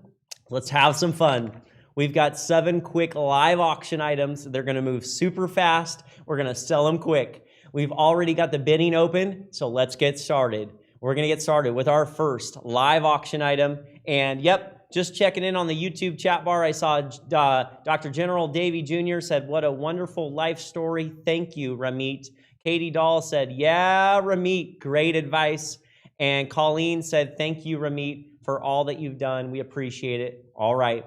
let's have some fun. We've got 7 quick live auction items. They're gonna move super fast. We're gonna sell them quick. We've already got the bidding open, so let's get started. We're gonna get started with our first live auction item. And yep, just checking in on the YouTube chat bar, I saw Dr. General Davey Jr. said, what a wonderful life story. Thank you, Ramit. Katie Dahl said, yeah, Ramit, great advice. And Colleen said, thank you, Ramit, for all that you've done. We appreciate it. All right,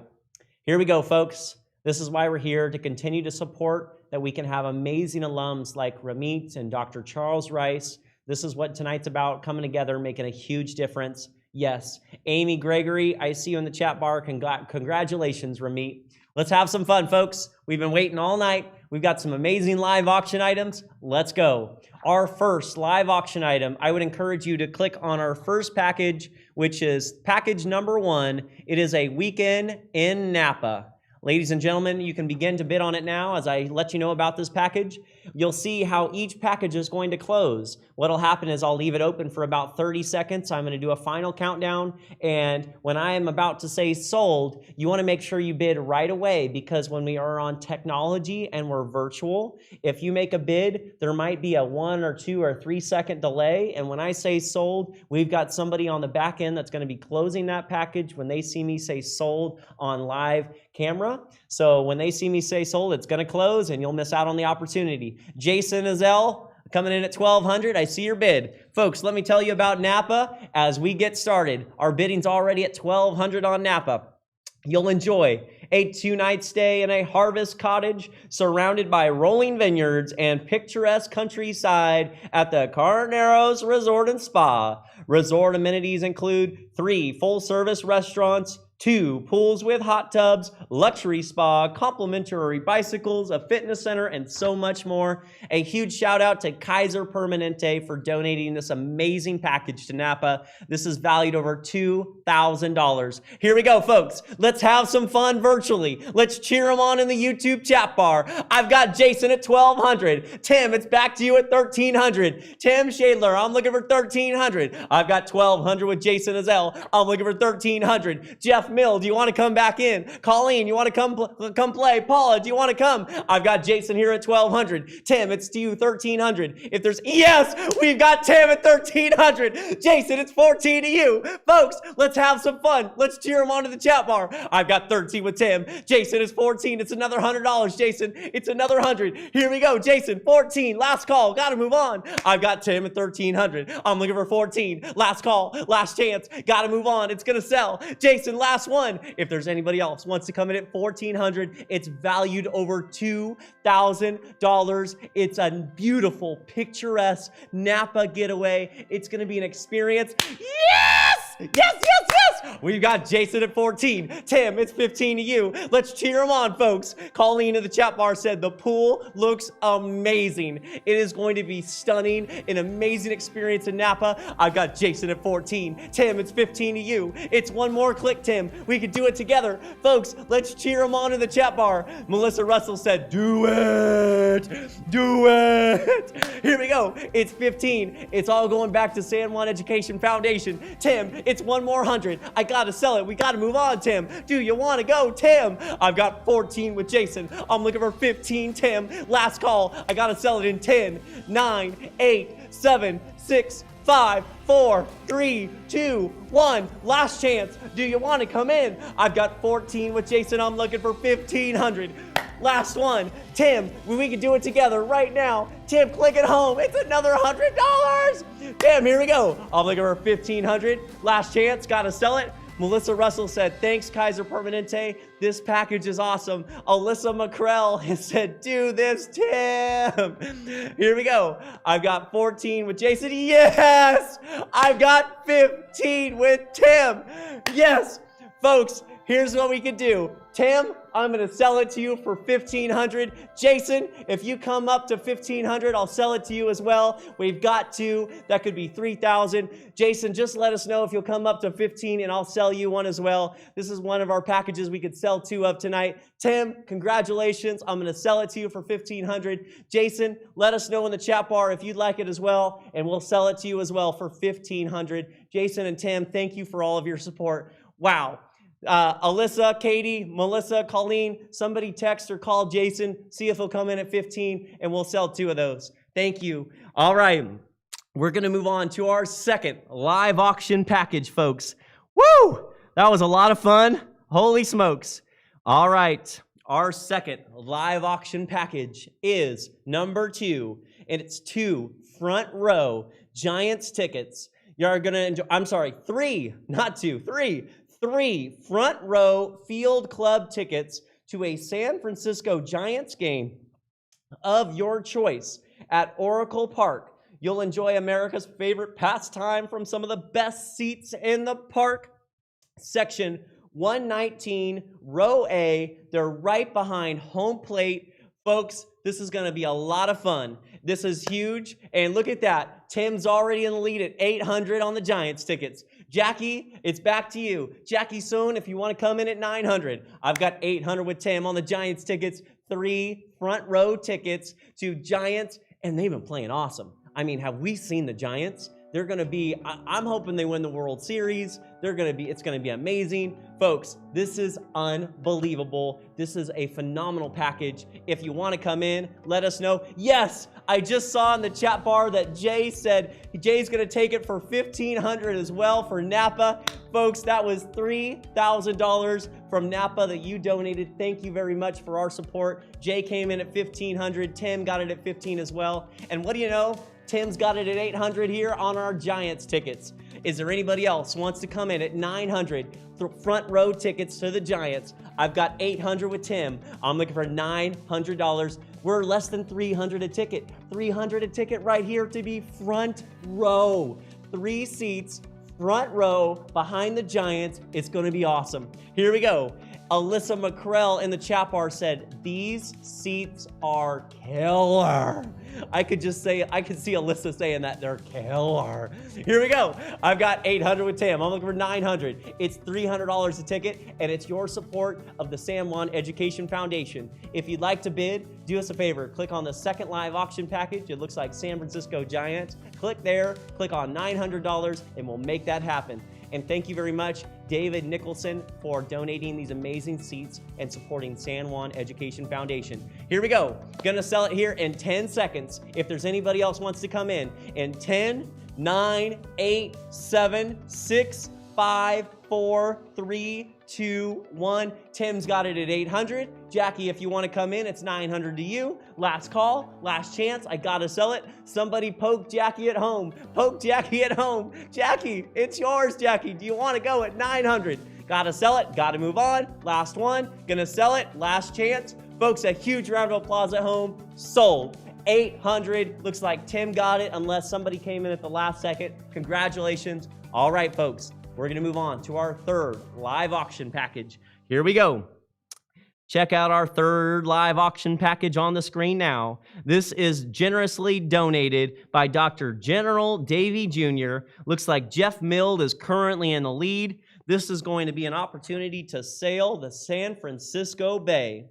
here we go, folks. This is why we're here, to continue to support that we can have amazing alums like Ramit and Dr. Charles Rice. This is what tonight's about, coming together, making a huge difference. Yes, Amy Gregory, I see you in the chat bar. Congratulations, Ramit. Let's have some fun, folks. We've been waiting all night. We've got some amazing live auction items. Let's go. Our first live auction item, I would encourage you to click on our first package, which is package number 1. It is a weekend in Napa. Ladies and gentlemen, you can begin to bid on it now as I let you know about this package. You'll see how each package is going to close. What'll happen is I'll leave it open for about 30 seconds. I'm going to do a final countdown, and when I am about to say sold, you want to make sure you bid right away, because when we are on technology and we're virtual, if you make a bid, there might be a 1 or 2 or 3 second delay, and when I say sold, we've got somebody on the back end that's going to be closing that package when they see me say sold on live camera. So when they see me say sold, it's going to close and you'll miss out on the opportunity. Jason Azell coming in at $1,200. I see your bid. Folks, let me tell you about Napa as we get started. Our bidding's already at $1,200 on Napa. You'll enjoy a 2-night stay in a harvest cottage surrounded by rolling vineyards and picturesque countryside at the Carneros Resort and Spa. Resort amenities include 3 full-service restaurants, 2 pools with hot tubs, luxury spa, complimentary bicycles, a fitness center, and so much more. A huge shout out to Kaiser Permanente for donating this amazing package to Napa. This is valued over $2,000. Here we go, folks. Let's have some fun virtually. Let's cheer them on in the YouTube chat bar. I've got Jason at 1,200. Tim, it's back to you at 1,300. Tim Shadler, I'm looking for 1,300. I've got 1,200 with Jason Azell. I'm looking for 1,300. Jeff Mill, do you want to come back in? Colleen, you want to come play? Paula, do you want to come? I've got Jason here at 1,200. Tim, it's to you, 1,300. If there's, yes, we've got Tim at 1,300. Jason, it's 14 to you. Folks, let's have some fun. Let's cheer him onto the chat bar. I've got 13 with Tim. Jason is 14. It's another $100. Jason, it's another 100. Here we go. Jason, 14. Last call. Got to move on. I've got Tim at 1,300. I'm looking for 14. Last call. Last chance. Got to move on. It's going to sell. Jason, last one. If there's anybody else wants to come in at 1,400, it's valued over $2,000. It's a beautiful, picturesque Napa getaway. It's going to be an experience. Yes! Yes, yes, yes! We've got Jason at 14. Tim, it's 15 to you. Let's cheer him on, folks. Colleen in the chat bar said the pool looks amazing. It is going to be stunning, an amazing experience in Napa. I've got Jason at 14. Tim, it's 15 to you. It's one more click, Tim. We can do it together. Folks, let's cheer him on in the chat bar. Melissa Russell said, do it! Do it! Here we go. It's 15. It's all going back to San Juan Education Foundation. Tim, it's one more 100. I gotta sell it. We gotta move on, Tim. Do you want to go, Tim? I've got 14 with Jason. I'm looking for 15, Tim. Last call. I gotta sell it in 10, 9, 8, 7, 6, 5, 4, 3, 2, 1. Last chance. Do you want to come in? I've got 14 with Jason. I'm looking for 1,500. Last one. Tim, we can do it together right now. Tim, click it home. It's another $100. Tim, here we go. I'm looking for 1,500. Last chance. Got to sell it. Melissa Russell said, thanks, Kaiser Permanente. This package is awesome. Alyssa McCrell has said, do this, Tim. Here we go. I've got 14 with Jason. Yes! I've got 15 with Tim. Yes! Folks, here's what we can do. Tim, I'm going to sell it to you for 1,500. Jason, if you come up to 1,500, I'll sell it to you as well. We've got 2. That could be 3,000. Jason, just let us know if you'll come up to 15 and I'll sell you one as well. This is one of our packages we could sell 2 of tonight. Tim, congratulations. I'm going to sell it to you for 1,500. Jason, let us know in the chat bar if you'd like it as well, and we'll sell it to you as well for 1,500. Jason and Tim, thank you for all of your support. Wow. Alyssa, Katie, Melissa, Colleen, somebody text or call Jason, see if he'll come in at 15, and we'll sell 2 of those. Thank you. All right, we're going to move on to our second live auction package, folks. Woo! That was a lot of fun. Holy smokes. All right, our second live auction package is number 2, and it's 2 front row Giants tickets. You're going to enjoy, I'm sorry, 3, not 2, 3 front row field club tickets to a San Francisco Giants game of your choice at Oracle Park. You'll enjoy America's favorite pastime from some of the best seats in the park. Section 119, row A. They're right behind home plate. Folks, this is going to be a lot of fun. This is huge. And look at that. Tim's already in the lead at 800 on the Giants tickets. Jackie, it's back to you. Jackie Sohn, if you want to come in at 900. I've got 800 with Tim on the Giants tickets. 3 front row tickets to Giants, and they've been playing awesome. I mean, have we seen the Giants? They're going to be, I'm hoping they win the World Series. It's going to be amazing. Folks, this is unbelievable. This is a phenomenal package. If you want to come in, let us know. Yes, I just saw in the chat bar that Jay said Jay's going to take it for $1,500 as well for Napa. Folks, that was $3,000 from Napa that you donated. Thank you very much for our support. Jay came in at $1,500. Tim got it at $1,500 as well. And what do you know? Tim's got it at 800 here on our Giants tickets. Is there anybody else who wants to come in at 900 front row tickets to the Giants? I've got 800 with Tim. I'm looking for $900. We're less than 300 a ticket. 300 a ticket right here to be front row. 3 seats, front row behind the Giants. It's going to be awesome. Here we go. Alyssa McCrell in the chat bar said, these seats are killer. I could see Alyssa saying that they're killer. Here we go. I've got 800 with Tam. I'm looking for 900. It's $300 a ticket, and it's your support of the San Juan Education Foundation. If you'd like to bid, do us a favor. Click on the second live auction package. It looks like San Francisco Giants. Click there, click on $900, and we'll make that happen. And thank you very much, David Nicholson, for donating these amazing seats and supporting San Juan Education Foundation. Here we go. Gonna sell it here in 10 seconds. If there's anybody else wants to come in 10, 9, 8, 7, 6, 5, 4, 3, 2, 1. Tim's got it at 800. Jackie, if you want to come in, it's 900 to you. Last call, last chance. I gotta sell it. Somebody poke Jackie at home. Poke Jackie at home. Jackie, it's yours, Jackie. Do you want to go at 900? Gotta sell it. Gotta move on. Last one. Gonna sell it. Last chance. Folks, a huge round of applause at home. Sold. 800. Looks like Tim got it unless somebody came in at the last second. Congratulations. All right, folks. We're gonna move on to our third live auction package. Here we go. Check out our third live auction package on the screen now. This is generously donated by Dr. General Davey Jr. Looks like Jeff Mild is currently in the lead. This is going to be an opportunity to sail the San Francisco Bay.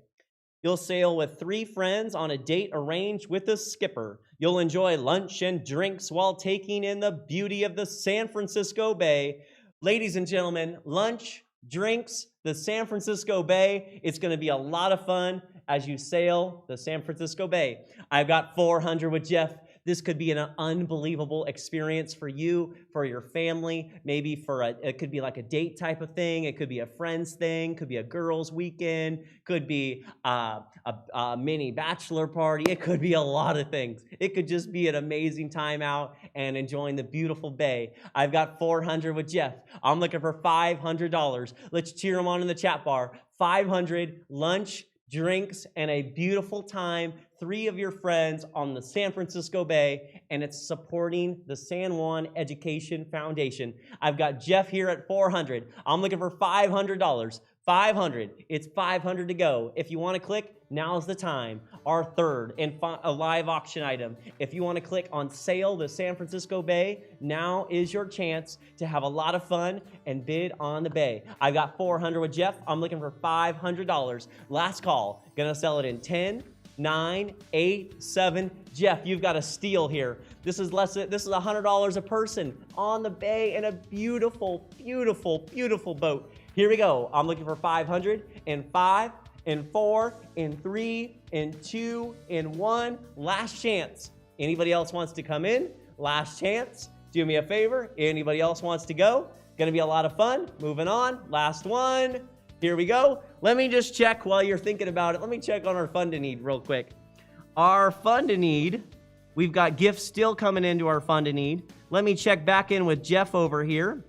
You'll sail with 3 friends on a date arranged with a skipper. You'll enjoy lunch and drinks while taking in the beauty of the San Francisco Bay. Ladies and gentlemen, lunch, drinks, the San Francisco Bay. It's going to be a lot of fun as you sail the San Francisco Bay. I've got 400 with Jeff. This could be an unbelievable experience for you, for your family, maybe it could be like a date type of thing. It could be a friends thing, could be a girls' weekend, could be a mini bachelor party. It could be a lot of things. It could just be an amazing time out and enjoying the beautiful bay. I've got 400 with Jeff. I'm looking for $500. Let's cheer him on in the chat bar. 500, lunch, drinks, and a beautiful time. 3 of your friends on the San Francisco Bay, and it's supporting the San Juan Education Foundation. I've got Jeff here at 400. I'm looking for $500. 500. It's 500 to go. If you want to click, now's the time. Our third and a live auction item. If you want to click on Sail the San Francisco Bay, now is your chance to have a lot of fun and bid on the bay. I've got 400 with Jeff. I'm looking for $500. Last call. Gonna sell it in 10, 9, 8, 7. Jeff, you've got a steal here. This is $100 a person on the bay in a beautiful, beautiful, beautiful boat. Here we go. I'm looking for 500 and 5 and 4 and 3 and 2 and 1. Last chance. Anybody else wants to come in? Last chance. Do me a favor. Anybody else wants to go? Gonna be a lot of fun. Moving on. Last one. Here we go. Let me just check while you're thinking about it. Let me check on our fund to need real quick. Our fund to need, we've got gifts still coming into our fund to need. Let me check back in with Jeff over here.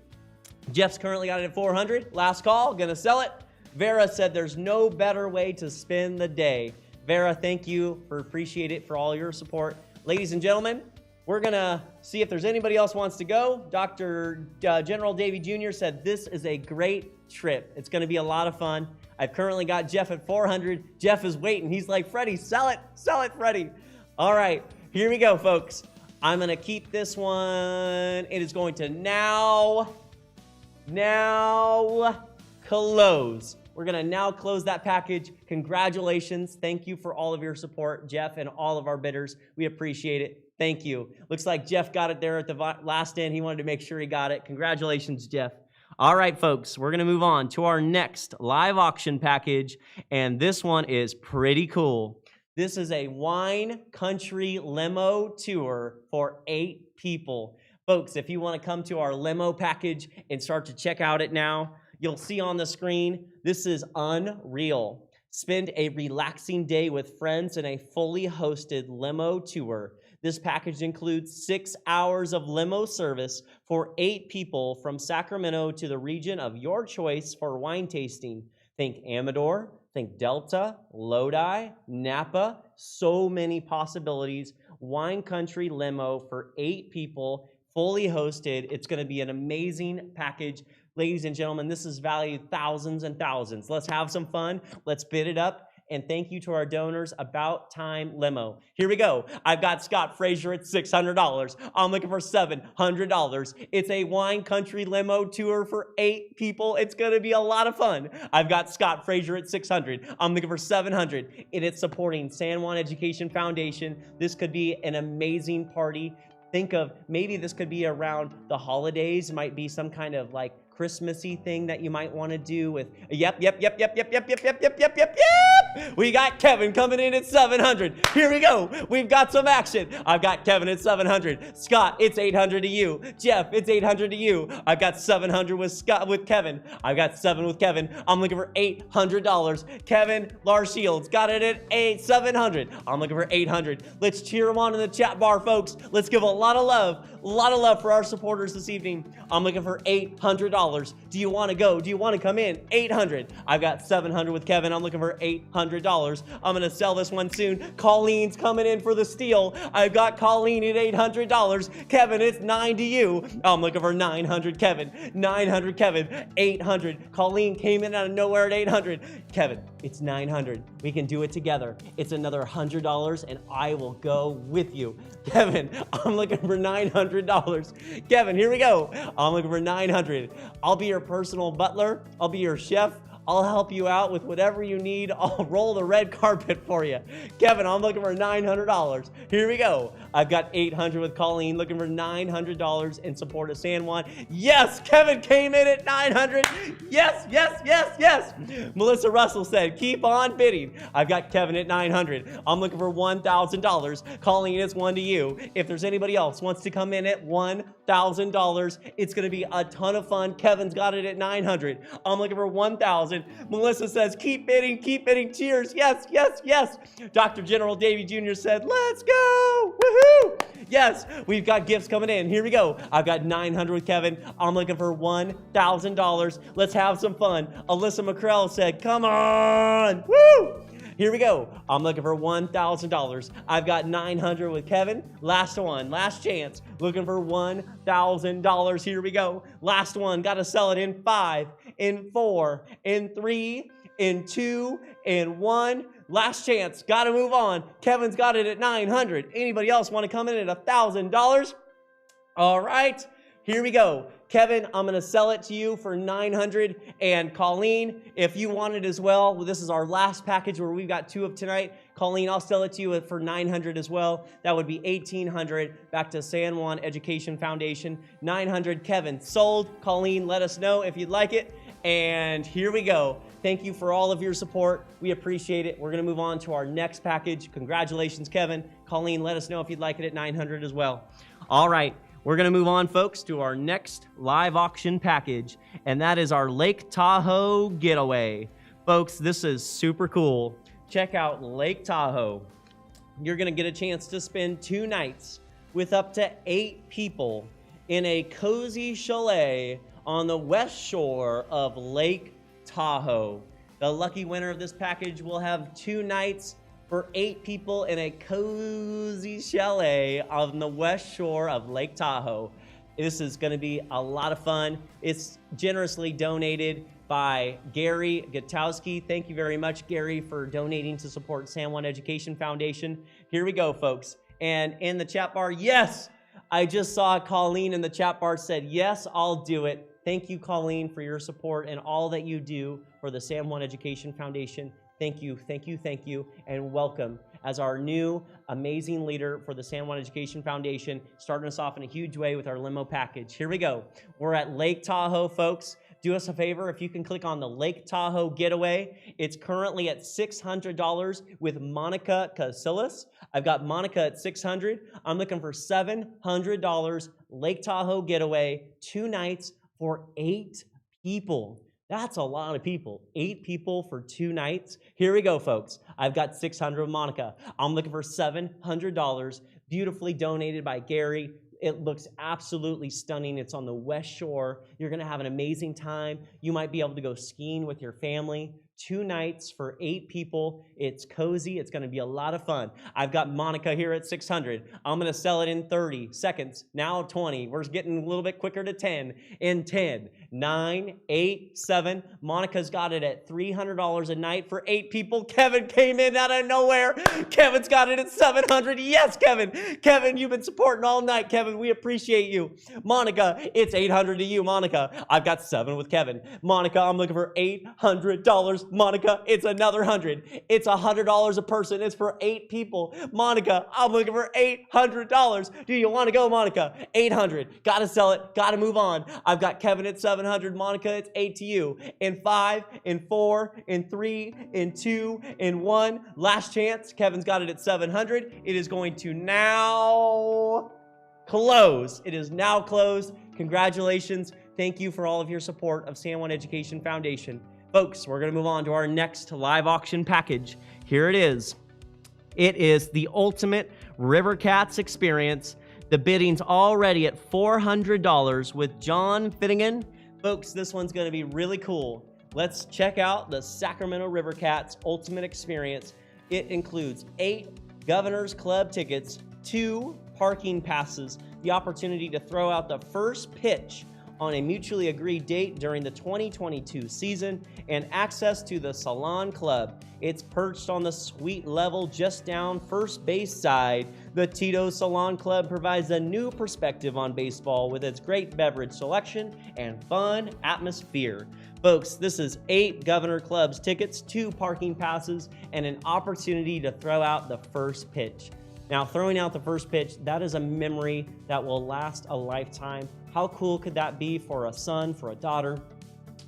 Jeff's currently got it at 400. Last call, gonna sell it. Vera said there's no better way to spend the day. Vera, thank you appreciate it for all your support. Ladies and gentlemen, we're gonna see if there's anybody else wants to go. Dr. General Davey Jr. said this is a great trip. It's gonna be a lot of fun. I've currently got Jeff at 400. Jeff is waiting. He's like, Freddie, sell it, Freddie. All right, here we go, folks. I'm gonna keep this one. It is going to now close. We're gonna now close that package. Congratulations. Thank you for all of your support, Jeff, and all of our bidders. We appreciate it. Thank you. Looks like Jeff got it there at the last end. He wanted to make sure he got it. Congratulations, Jeff. All right, folks, we're gonna move on to our next live auction package, and this one is pretty cool. This is a wine country limo tour for 8 people. Folks, if you want to come to our limo package and start to check out it now, you'll see on the screen, this is unreal. Spend a relaxing day with friends in a fully hosted limo tour. This package includes 6 hours of limo service for 8 people from Sacramento to the region of your choice for wine tasting. Think Amador, think Delta, Lodi, Napa, so many possibilities. Wine country limo for 8 people, fully hosted. It's going to be an amazing package. Ladies and gentlemen, this is valued thousands and thousands. Let's have some fun. Let's bid it up. And thank you to our donors, About Time Limo. Here we go. I've got Scott Frazier at $600. I'm looking for $700. It's a wine country limo tour for 8 people. It's going to be a lot of fun. I've got Scott Frazier at $600. I'm looking for $700. And it's supporting San Juan Education Foundation. This could be an amazing party. Think of maybe this could be around the holidays. Might be some kind of like Christmassy thing that you might want to do with. Yep. We got Kevin coming in at $700. Here we go. We've got some action. I've got Kevin at $700. Scott, it's $800 to you. Jeff, it's $800 to you. I've got $700 with Kevin. I've got $7 with Kevin. I'm looking for $800. Kevin, Lars Shields got it at $700. I'm looking for $800. Let's cheer him on in the chat bar, folks. Let's give a lot of love for our supporters this evening. I'm looking for $800. Do you want to go? Do you want to come in? $800. I've got $700 with Kevin. I'm looking for $800. I'm going to sell this one soon. Colleen's coming in for the steal. I've got Colleen at $800. Kevin, it's $9 to you. I'm looking for $900. Kevin, $900. Kevin, $800. Colleen came in out of nowhere at $800. Kevin, it's $900. We can do it together. It's another $100 and I will go with you. Kevin, I'm looking for $900. Kevin, here we go. I'm looking for $900. I'll be your personal butler. I'll be your chef. I'll help you out with whatever you need. I'll roll the red carpet for you. Kevin, I'm looking for $900. Here we go. I've got $800 with Colleen, looking for $900 in support of San Juan. Yes, Kevin came in at $900. Yes. Melissa Russell said, keep on bidding. I've got Kevin at $900. I'm looking for $1,000. Colleen, it's one to you. If there's anybody else wants to come in at $1,000, it's going to be a ton of fun. Kevin's got it at $900. I'm looking for $1,000. Melissa says, keep bidding. Cheers. Yes. Dr. General Davey Jr. said, let's go. Woohoo. Yes, we've got gifts coming in. Here we go. I've got $900 with Kevin. I'm looking for $1,000. Let's have some fun. Alyssa McCrell said, come on. Woo. Here we go. I'm looking for $1,000. I've got $900 with Kevin. Last one, last chance. Looking for $1,000. Here we go. Last one. Got to sell it in 5, in 4, in 3, in 2, in 1. Last chance. Got to move on. Kevin's got it at $900. Anybody else want to come in at $1,000? All right. Here we go. Kevin, I'm going to sell it to you for $900. And Colleen, if you want it as well, this is our last package where we've got 2 of tonight. Colleen, I'll sell it to you for $900 as well. That would be $1,800 back to San Juan Education Foundation. $900. Kevin, sold. Colleen, let us know if you'd like it. And here we go. Thank you for all of your support. We appreciate it. We're going to move on to our next package. Congratulations, Kevin. Colleen, let us know if you'd like it at $900 as well. All right. We're going to move on, folks, to our next live auction package, and that is our Lake Tahoe getaway. Folks, this is super cool. Check out Lake Tahoe. You're going to get a chance to spend 2 nights with up to 8 people in a cozy chalet on the west shore of Lake Tahoe. The lucky winner of this package will have 2 nights for 8 people in a cozy chalet on the west shore of Lake Tahoe. This is going to be a lot of fun. It's generously donated by Gary Gutowski. Thank you very much, Gary, for donating to support San Juan Education Foundation. Here we go, folks. And in the chat bar, yes, I just saw Colleen in the chat bar said, yes, I'll do it. Thank you, Colleen, for your support and all that you do for the San Juan Education Foundation. Thank you, and welcome as our new amazing leader for the San Juan Education Foundation, starting us off in a huge way with our limo package. Here we go. We're at Lake Tahoe, folks. Do us a favor, if you can click on the Lake Tahoe getaway. It's currently at $600 with Monica Casillas. I've got Monica at $600. I'm looking for $700 Lake Tahoe getaway, 2 nights for 8 people. That's a lot of people. 8 people for 2 nights. Here we go, folks. I've got $600 with Monica. I'm looking for $700, beautifully donated by Gary. It looks absolutely stunning. It's on the west shore. You're going to have an amazing time. You might be able to go skiing with your family. 2 nights for 8 people. It's cozy. It's going to be a lot of fun. I've got Monica here at 600. I'm going to sell it in 30 seconds. Now 20. We're getting a little bit quicker to 10. In 10, 9, 8, 7. Monica's got it at $300 a night for 8 people. Kevin came in out of nowhere. Kevin's got it at 700. Yes, Kevin. Kevin, you've been supporting all night, Kevin. We appreciate you. Monica, it's 800 to you, Monica. I've got 7 with Kevin. Monica, I'm looking for $800. Monica, it's another 100. It's $100 a person. It's for 8 people. Monica, I'm looking for $800. Do you want to go, Monica? 800. Got to sell it. Got to move on. I've got Kevin at 700. Monica, it's 8 to you. In 5, in 4, in 3, in 2, in 1. Last chance. Kevin's got it at 700. It is going to now close. It is now closed. Congratulations. Thank you for all of your support of San Juan Education Foundation. Folks, we're going to move on to our next live auction package. Here it is. It is the ultimate River Cats experience. The bidding's already at $400 with John Finnegan. Folks, this one's going to be really cool. Let's check out the Sacramento River Cats ultimate experience. It includes 8 Governor's Club tickets, 2 parking passes, the opportunity to throw out the first pitch on a mutually agreed date during the 2022 season, and access to the Salon Club. It's perched on the suite level just down first base side. The Tito Salon Club provides a new perspective on baseball with its great beverage selection and fun atmosphere. Folks, this is 8 Governor Clubs tickets, 2 parking passes, and an opportunity to throw out the first pitch. Now, throwing out the first pitch, that is a memory that will last a lifetime. How cool could that be for a son, for a daughter,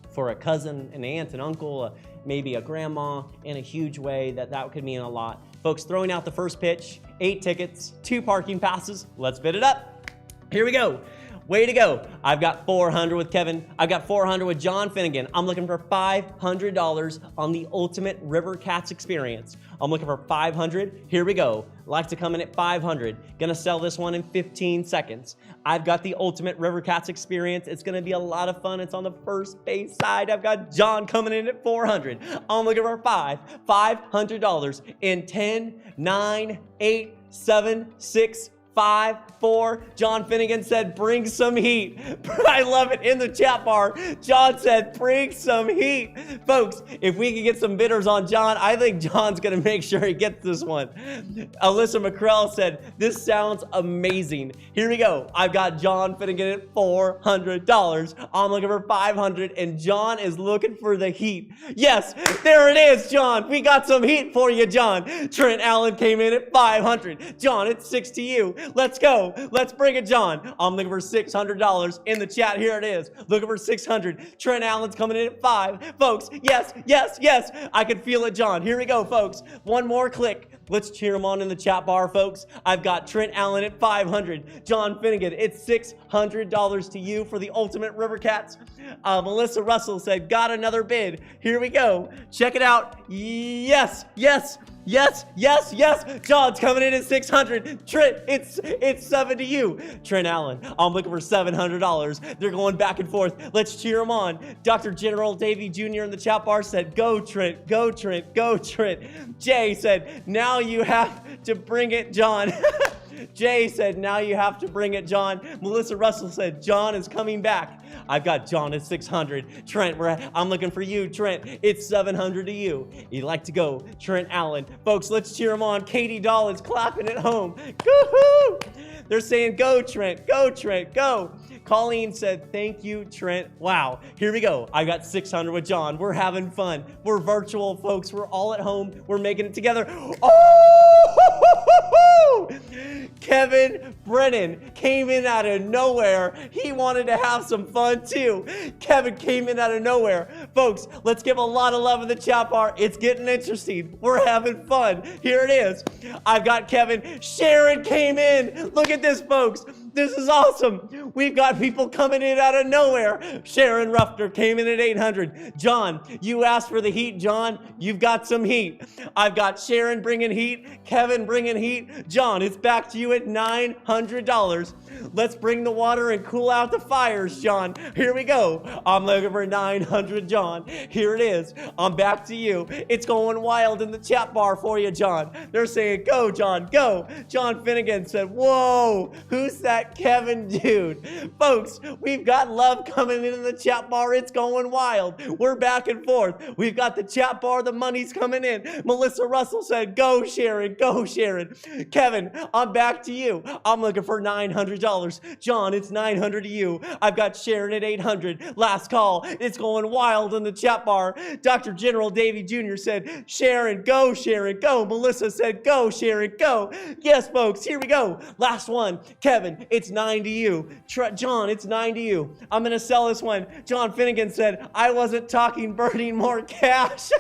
for a cousin, an aunt, an uncle, maybe a grandma, in a huge way that could mean a lot. Folks, throwing out the first pitch, 8 tickets, 2 parking passes. Let's bid it up. Here we go. Way to go. I've got 400 with Kevin. I've got 400 with John Finnegan. I'm looking for $500 on the ultimate River Cats experience. I'm looking for 500. Here we go. Like to come in at 500. Gonna sell this one in 15 seconds. I've got the ultimate River Cats experience. It's gonna be a lot of fun. It's on the first base side. I've got John coming in at 400. I'm looking for $500 in 10, 9, 8, 7, 6, 5, 4. John Finnegan said, bring some heat. I love it in the chat bar. John said, bring some heat. Folks, if we can get some bidders on John, I think John's going to make sure he gets this one. Alyssa McCrell said, this sounds amazing. Here we go. I've got John Finnegan at $400. I'm looking for 500, and John is looking for the heat. Yes, there it is, John. We got some heat for you, John. Trent Allen came in at 500. John, it's 6 to you. Let's go. Let's bring it, John. I'm looking for $600 in the chat. Here it is. Looking for 600. Trent Allen's coming in at 5. Folks, yes, yes, yes. I can feel it, John. Here we go, folks. One more click. Let's cheer him on in the chat bar, folks. I've got Trent Allen at 500. John Finnegan, it's $600 to you for the ultimate River Cats. Melissa Russell said, got another bid. Here we go. Check it out. Yes, yes, yes, yes, yes. John's coming in at 600. Trent, it's 7 to you. Trent Allen, I'm looking for $700. They're going back and forth. Let's cheer them on. Dr. General Davey Jr. in the chat bar said, go Trent, go Trent, go Trent. Jay said, now you have to bring it, John. Jay said, now you have to bring it, John. Melissa Russell said, John is coming back. I've got John at 600. Trent, I'm looking for you, Trent. It's 700 to you. You'd like to go, Trent Allen. Folks, let's cheer him on. Katie Dahl is clapping at home. Woo-hoo! They're saying, go, Trent, go, Trent, go. Colleen said, thank you, Trent. Wow, here we go. I got 600 with John. We're having fun. We're virtual, folks. We're all at home. We're making it together. Oh! Kevin Brennan came in out of nowhere. He wanted to have some fun too. Kevin came in out of nowhere. Folks, let's give a lot of love in the chat bar. It's getting interesting. We're having fun. Here it is. I've got Kevin. Sharon came in. Look at this, folks. This is awesome. We've got people coming in out of nowhere. Sharon Ruffner came in at 800. John, you asked for the heat, John. You've got some heat. I've got Sharon bringing heat, Kevin bringing heat. John, it's back to you at $900. Let's bring the water and cool out the fires, John. Here we go. I'm looking for 900, John. Here it is. I'm back to you. It's going wild in the chat bar for you, John. They're saying, go, John, go. John Finnegan said, whoa, who's that Kevin dude? Folks, we've got love coming in the chat bar. It's going wild. We're back and forth. We've got the chat bar. The money's coming in. Melissa Russell said, go, Sharon, go, Sharon. Kevin, I'm back to you. I'm looking for $900. John, it's 900 to you. I've got Sharon at 800. Last call. It's going wild in the chat bar. Dr. General Davey Jr. said, Sharon, go, Melissa said, go, Sharon, go. Yes, folks, here we go. Last one. Kevin, it's 9 to you. John, it's 9 to you. I'm going to sell this one. John Finnegan said, I wasn't talking burning more cash.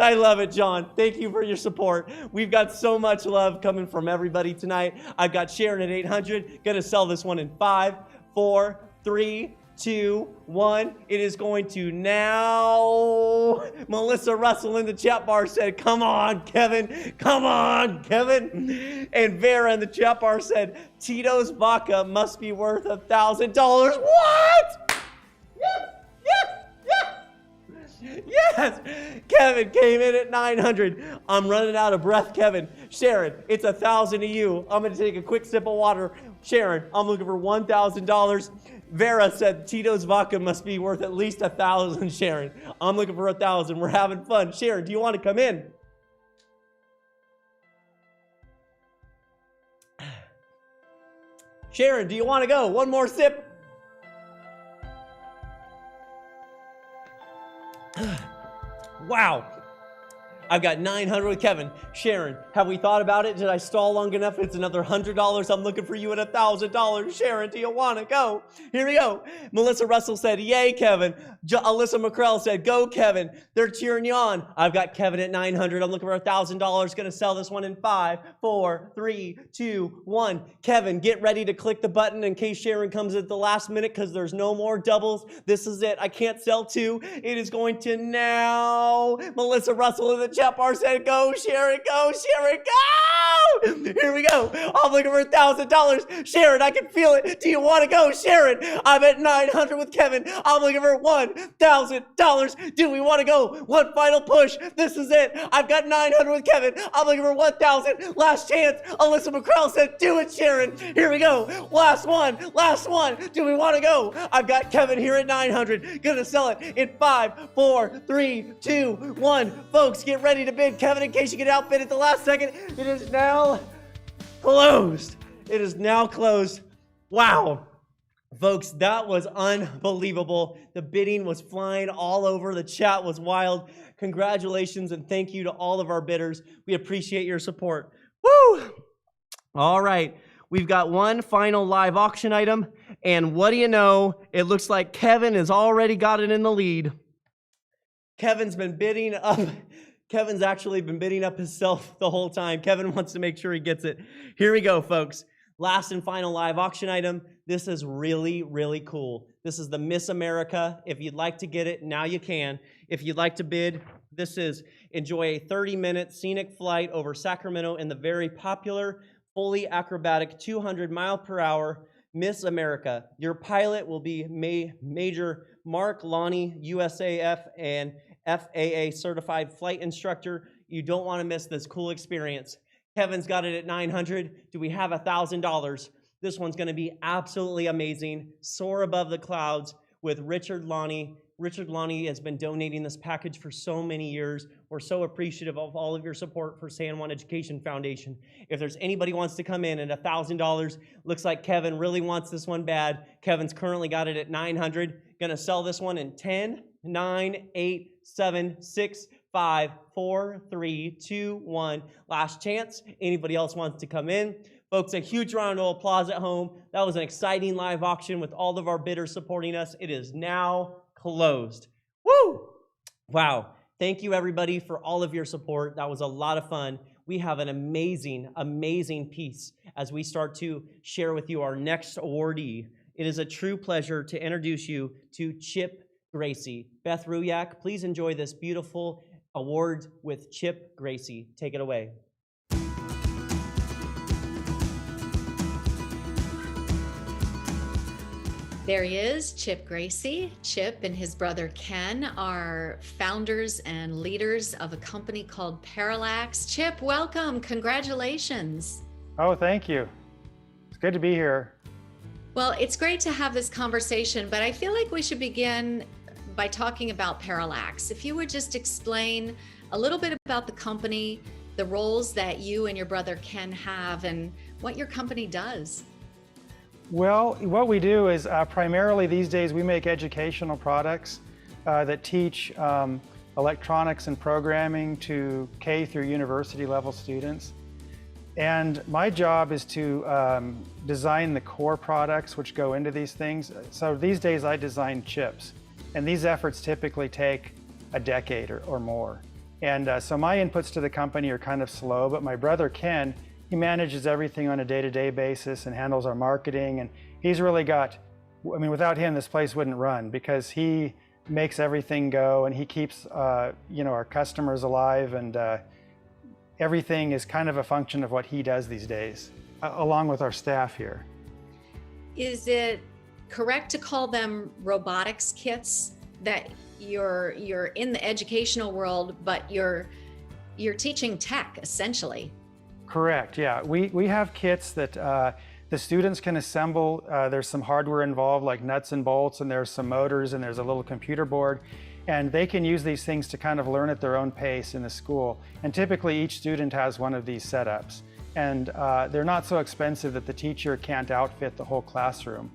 I love it, John. Thank you for your support. We've got so much love coming from everybody tonight. I've got Sharon at 800. Going to sell this one in 5, 4, 3, 2, 1. It is going to now. Melissa Russell in the chat bar said, come on, Kevin. Come on, Kevin. And Vera in the chat bar said, Tito's vodka must be worth $1,000. What? Yes, yes, yes. Yes! Kevin came in at 900. I'm running out of breath, Kevin. Sharon, it's 1,000 to you. I'm going to take a quick sip of water. Sharon, I'm looking for $1,000. Vera said Tito's vodka must be worth at least 1,000, Sharon. I'm looking for 1,000. We're having fun. Sharon, do you want to come in? Sharon, do you want to go? One more sip. Wow. I've got 900 with Kevin. Sharon, have we thought about it? Did I stall long enough? It's another $100. I'm looking for you at $1,000. Sharon, do you want to go? Here we go. Melissa Russell said, yay, Kevin. Alyssa McCrell said, go, Kevin. They're cheering you on. I've got Kevin at 900. I'm looking for $1,000. Going to sell this one in 5, 4, 3, 2, 1. Kevin, get ready to click the button in case Sharon comes at the last minute because there's no more doubles. This is it. I can't sell 2. It is going to now. Melissa Russell in the chat bar said, go, Sharon, go, Sharon, go. Here we go. I'm looking for $1,000. Sharon, I can feel it. Do you want to go, Sharon? I'm at 900 with Kevin. I'm looking for $1,000. Do we want to go? One final push. This is it. I've got 900 with Kevin. I'm looking for 1,000. Last chance. Alyssa McCrell said, do it, Sharon. Here we go. Last one. Last one. Do we want to go? I've got Kevin here at 900. Gonna sell it in 5, 4, 3, 2, 1. Folks, get ready to bid. Kevin, in case you get outbid at the last second, it is now closed. It is now closed. Wow. Folks, that was unbelievable. The bidding was flying all over. The chat was wild. Congratulations and thank you to all of our bidders. We appreciate your support. Woo! All right. We've got one final live auction item. And what do you know? It looks like Kevin has already got it in the lead. Kevin's been bidding up. Kevin's actually been bidding up himself the whole time. Kevin wants to make sure he gets it. Here we go, folks. Last and final live auction item. This is really, really cool. This is the Miss America. If you'd like to get it, now you can. If you'd like to bid, this is enjoy a 30-minute scenic flight over Sacramento in the very popular, fully acrobatic 200-mile-per-hour Miss America. Your pilot will be Major Mark Lonnie, USAF and FAA certified flight instructor. You don't want to miss this cool experience. Kevin's got it at 900. Do we have $1,000? This one's going to be absolutely amazing. Soar above the clouds with Richard Lonnie. Richard Lonnie has been donating this package for so many years. We're so appreciative of all of your support for San Juan Education Foundation. If there's anybody who wants to come in at $1,000, looks like Kevin really wants this one bad. Kevin's currently got it at 900. Gonna sell this one in 10, 9, 8, 7, 6, 5, 4, 3, 2, 1. Last chance. Anybody else wants to come in? Folks, a huge round of applause at home. That was an exciting live auction with all of our bidders supporting us. It is now closed. Woo! Wow. Thank you, everybody, for all of your support. That was a lot of fun. we have an amazing, amazing piece as we start to share with you our next awardee. It is a true pleasure to introduce you to Chip Gracie. Beth Ruyak, please enjoy this beautiful award with Chip Gracie. Take it away. There he is, Chip Gracie. Chip and his brother Ken are founders and leaders of a company called Parallax. Chip, welcome. Congratulations. Oh, thank you. It's good to be here. Well, it's great to have this conversation, but I feel like we should begin by talking about Parallax. If you would just explain a little bit about the company, the roles that you and your brother Ken have, and what your company does. Well, what we do is primarily these days we make educational products that teach electronics and programming to K through university level students. And my job is to design the core products which go into these things. So these days I design chips, and these efforts typically take a decade or more. And so my inputs to the company are kind of slow, but my brother Ken, he manages everything on a day-to-day basis and handles our marketing. And he's really got, I mean, without him, this place wouldn't run because he makes everything go and he keeps, our customers alive, and everything is kind of a function of what he does these days, along with our staff here. Is it correct to call them robotics kits, that you're in the educational world, but you're teaching tech essentially? Correct, yeah. We have kits that the students can assemble. There's some hardware involved like nuts and bolts, and there's some motors, and there's a little computer board. And they can use these things to kind of learn at their own pace in the school. And typically each student has one of these setups. And they're not so expensive that the teacher can't outfit the whole classroom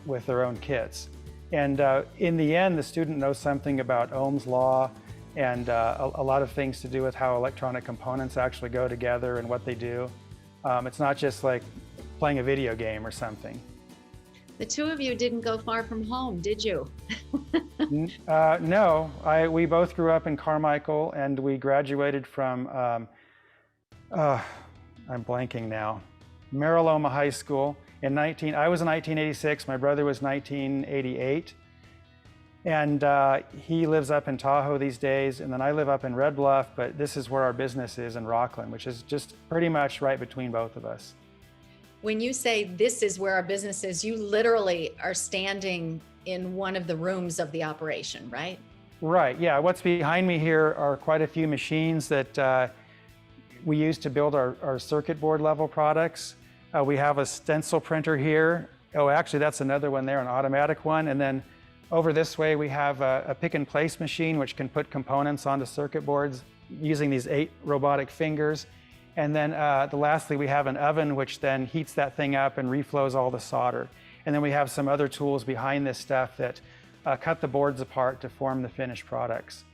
with their own kits. And in the end, the student knows something about Ohm's law and a lot of things to do with how electronic components actually go together and what they do. It's not just like playing a video game or something. The two of you didn't go far from home, did you? No, we both grew up in Carmichael, and we graduated from, I'm blanking now, Mariloma High School. I was in 1986, my brother was 1988. And he lives up in Tahoe these days, and then I live up in Red Bluff, but this is where our business is in Rockland, which is just pretty much right between both of us. When you say this is where our business is, you literally are standing in one of the rooms of the operation, right? Right, yeah. What's behind me here are quite a few machines that we use to build our circuit board level products. We have a stencil printer here. Oh, actually, that's another one there, an automatic one. And then over this way, we have a pick and place machine, which can put components onto circuit boards using these 8 robotic fingers. And then lastly, we have an oven, which then heats that thing up and reflows all the solder. And then we have some other tools behind this stuff that cut the boards apart to form the finished products.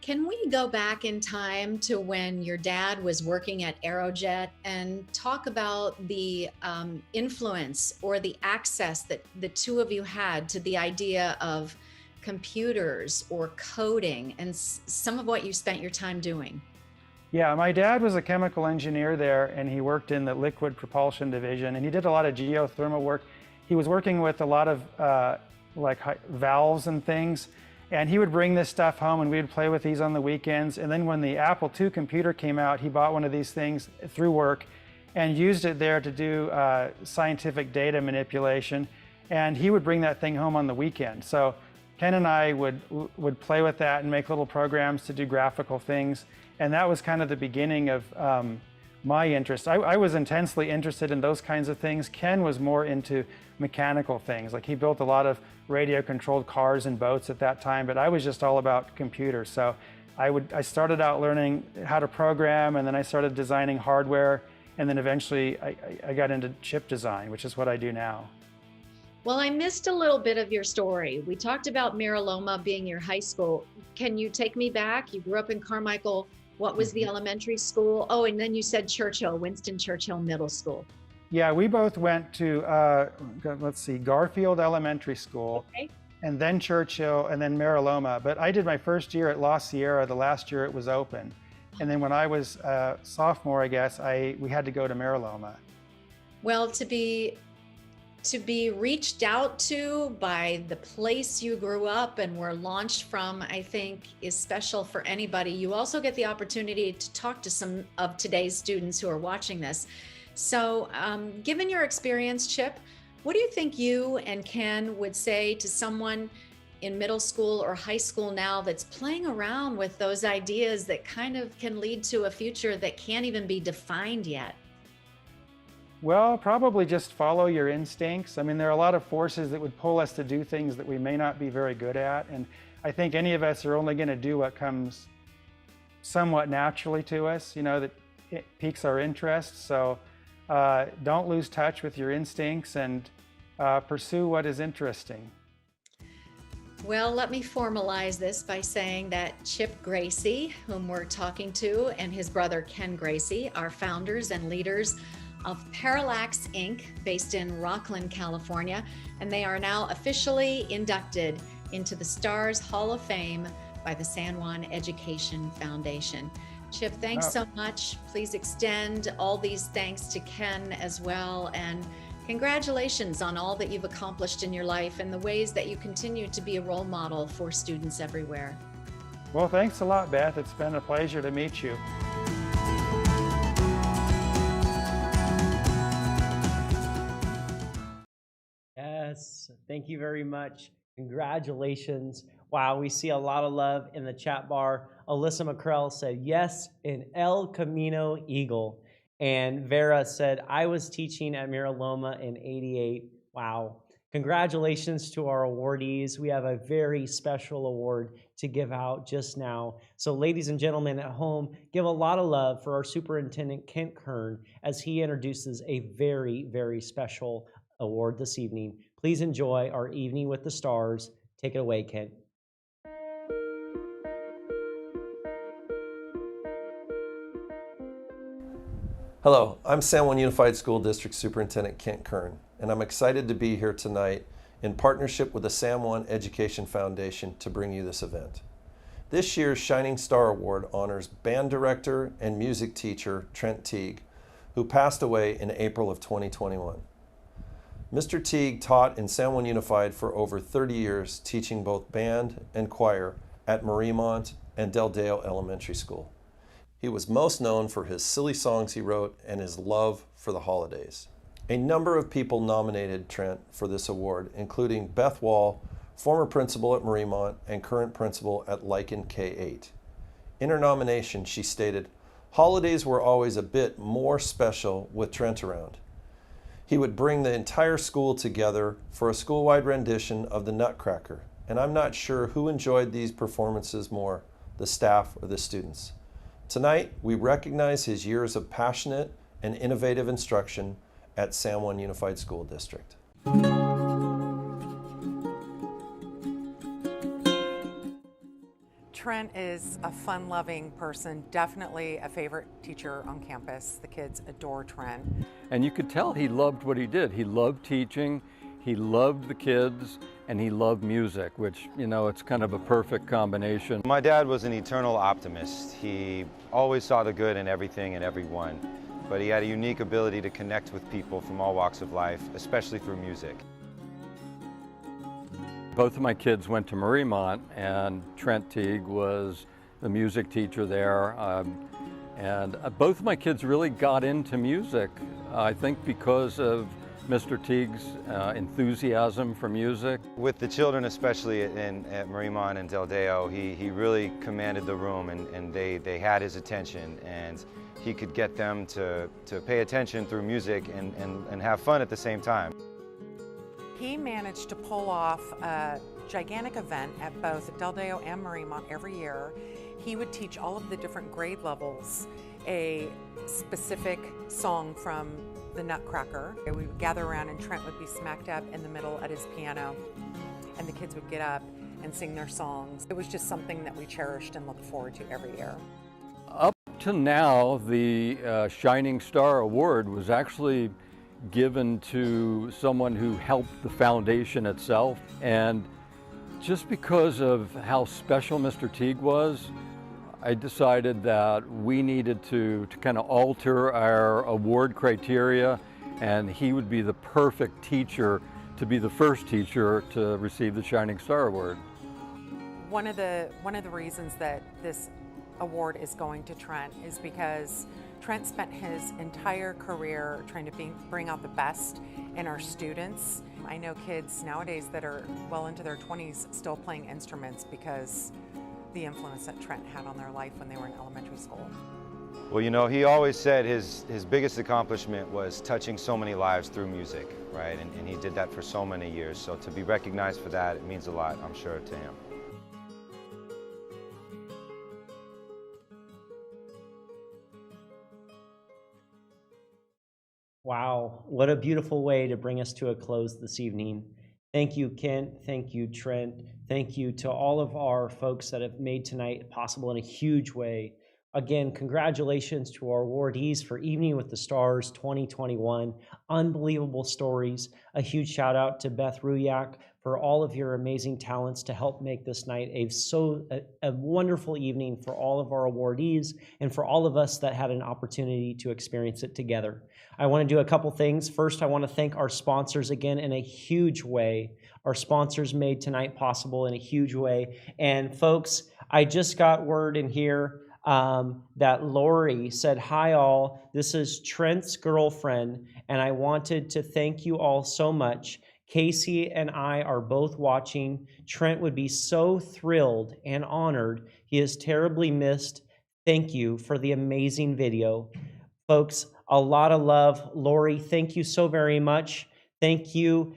Can we go back in time to when your dad was working at Aerojet and talk about the influence or the access that the two of you had to the idea of computers or coding and some of what you spent your time doing? Yeah, my dad was a chemical engineer there, and he worked in the liquid propulsion division, and he did a lot of geothermal work. He was working with a lot of valves and things. And he would bring this stuff home, and we would play with these on the weekends. And then when the Apple II computer came out, he bought one of these things through work and used it there to do scientific data manipulation. And he would bring that thing home on the weekend. So Ken and I would play with that and make little programs to do graphical things. And that was kind of the beginning of my interest. I was intensely interested in those kinds of things. Ken was more into mechanical things. Like he built a lot of radio-controlled cars and boats at that time, but I was just all about computers. So I started out learning how to program, and then I started designing hardware, and then eventually I got into chip design, which is what I do now. Well, I missed a little bit of your story. We talked about Mariloma being your high school. Can you take me back? You grew up in Carmichael. What was the elementary school? Oh, and then you said Churchill, Winston Churchill Middle School. Yeah, we both went to, Garfield Elementary School, okay, and then Churchill, and then Mariloma. But I did my first year at La Sierra, the last year it was open. And then when I was a sophomore, I guess, we had to go to Mariloma. Well, to be reached out to by the place you grew up and were launched from, I think is special for anybody. You also get the opportunity to talk to some of today's students who are watching this. So given your experience, Chip, what do you think you and Ken would say to someone in middle school or high school now that's playing around with those ideas that kind of can lead to a future that can't even be defined yet? Well, probably just follow your instincts. I mean, there are a lot of forces that would pull us to do things that we may not be very good at. And I think any of us are only going to do what comes somewhat naturally to us, you know, that it piques our interest. So don't lose touch with your instincts and pursue what is interesting. Well, let me formalize this by saying that Chip Gracie, whom we're talking to, and his brother Ken Gracie are founders and leaders of Parallax Inc., based in Rocklin, California, and they are now officially inducted into the Stars Hall of Fame by the San Juan Education Foundation. Chip, thanks so much. Please extend all these thanks to Ken as well, and congratulations on all that you've accomplished in your life and the ways that you continue to be a role model for students everywhere. Well, thanks a lot, Beth. It's been a pleasure to meet you. Yes, thank you very much. Congratulations. Wow, we see a lot of love in the chat bar. Alyssa McCrell said, yes, in El Camino Eagle. And Vera said, I was teaching at Mariloma in '88. Wow. Congratulations to our awardees. We have a very special award to give out just now. So ladies and gentlemen at home, give a lot of love for our Superintendent Kent Kern as he introduces a very, very special award this evening. Please enjoy our Evening with the Stars. Take it away, Kent. Hello, I'm San Juan Unified School District Superintendent Kent Kern, and I'm excited to be here tonight in partnership with the San Juan Education Foundation to bring you this event. This year's Shining Star Award honors band director and music teacher Trent Teague, who passed away in April of 2021. Mr. Teague taught in San Juan Unified for over 30 years, teaching both band and choir at Mariemont and Del Deo Elementary School. He was most known for his silly songs he wrote and his love for the holidays. A number of people nominated Trent for this award, including Beth Wall, former principal at Mariemont and current principal at Lichen K-8. In her nomination, she stated, "Holidays were always a bit more special with Trent around. He would bring the entire school together for a school-wide rendition of the Nutcracker, and I'm not sure who enjoyed these performances more, the staff or the students. Tonight, we recognize his years of passionate and innovative instruction at San Juan Unified School District." Trent is a fun-loving person, definitely a favorite teacher on campus. The kids adore Trent. And you could tell he loved what he did. He loved teaching, he loved the kids, and he loved music, which, you know, it's kind of a perfect combination. My dad was an eternal optimist. He always saw the good in everything and everyone, but he had a unique ability to connect with people from all walks of life, especially through music. Both of my kids went to Mariemont, and Trent Teague was the music teacher there. And both of my kids really got into music, I think because of Mr. Teague's enthusiasm for music. With the children, especially at Mariemont and Del Deo, he really commanded the room, and they had his attention, and he could get them to pay attention through music and have fun at the same time. He managed to pull off a gigantic event at both Del Deo and Mariemont every year. He would teach all of the different grade levels a specific song from the Nutcracker. We would gather around and Trent would be smack dab in the middle at his piano, and the kids would get up and sing their songs. It was just something that we cherished and looked forward to every year. Up to now, the Shining Star Award was actually given to someone who helped the foundation itself. And just because of how special Mr. Teague was, I decided that we needed to kind of alter our award criteria, and he would be the perfect teacher to be the first teacher to receive the Shining Star Award. One of the reasons that this award is going to Trent is because Trent spent his entire career trying to bring out the best in our students. I know kids nowadays that are well into their 20s still playing instruments because the influence that Trent had on their life when they were in elementary school. Well, you know, he always said his biggest accomplishment was touching so many lives through music, right? And he did that for so many years. So to be recognized for that, it means a lot, I'm sure, to him. Wow, what a beautiful way to bring us to a close this evening. Thank you, Kent. Thank you, Trent. Thank you to all of our folks that have made tonight possible in a huge way. Again, congratulations to our awardees for Evening with the Stars 2021. Unbelievable stories. A huge shout out to Beth Ruyak for all of your amazing talents to help make this night a wonderful evening for all of our awardees and for all of us that had an opportunity to experience it together. I want to do a couple things. First, I want to thank our sponsors again in a huge way. Our sponsors made tonight possible in a huge way. And folks, I just got word in here that Lori said, "Hi all, this is Trent's girlfriend, and I wanted to thank you all so much. Casey and I are both watching. Trent would be so thrilled and honored. He is terribly missed. Thank you for the amazing video." Folks, a lot of love. Lori, thank you so very much. Thank you.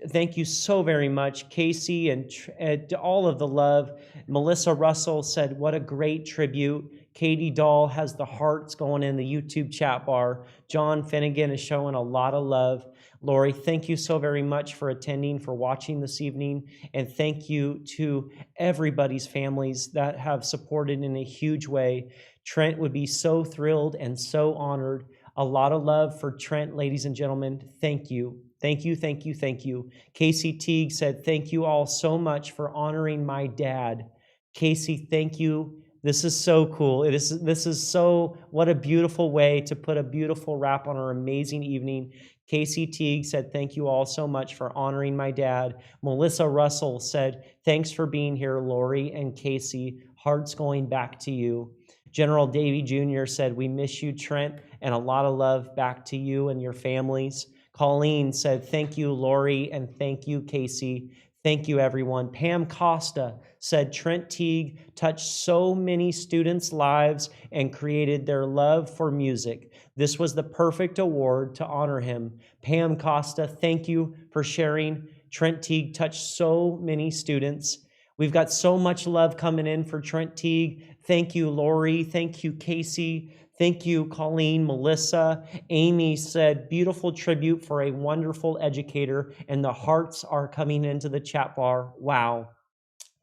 Thank you so very much, Casey, and all of the love. Melissa Russell said, "What a great tribute." Katie Dahl has the hearts going in the YouTube chat bar. John Finnegan is showing a lot of love. Lori, thank you so very much for attending, for watching this evening, and thank you to everybody's families that have supported in a huge way. Trent would be so thrilled and so honored. A lot of love for Trent, ladies and gentlemen. Thank you. Thank you, thank you, thank you. Casey Teague said, "Thank you all so much for honoring my dad." Casey, thank you. This is so cool. This is so, what a beautiful way to put a beautiful wrap on our amazing evening. Casey Teague said, "Thank you all so much for honoring my dad." Melissa Russell said, "Thanks for being here, Lori and Casey. Hearts going back to you." General Davey Jr. said, "We miss you, Trent, and a lot of love back to you and your families." Colleen said, "Thank you, Lori, and thank you, Casey." Thank you, everyone. Pam Costa said, "Trent Teague touched so many students' lives and created their love for music. This was the perfect award to honor him." Pam Costa, thank you for sharing. Trent Teague touched so many students. We've got so much love coming in for Trent Teague. Thank you, Lori. Thank you, Casey. Thank you, Colleen, Melissa. Amy said, "Beautiful tribute for a wonderful educator," and the hearts are coming into the chat bar. Wow.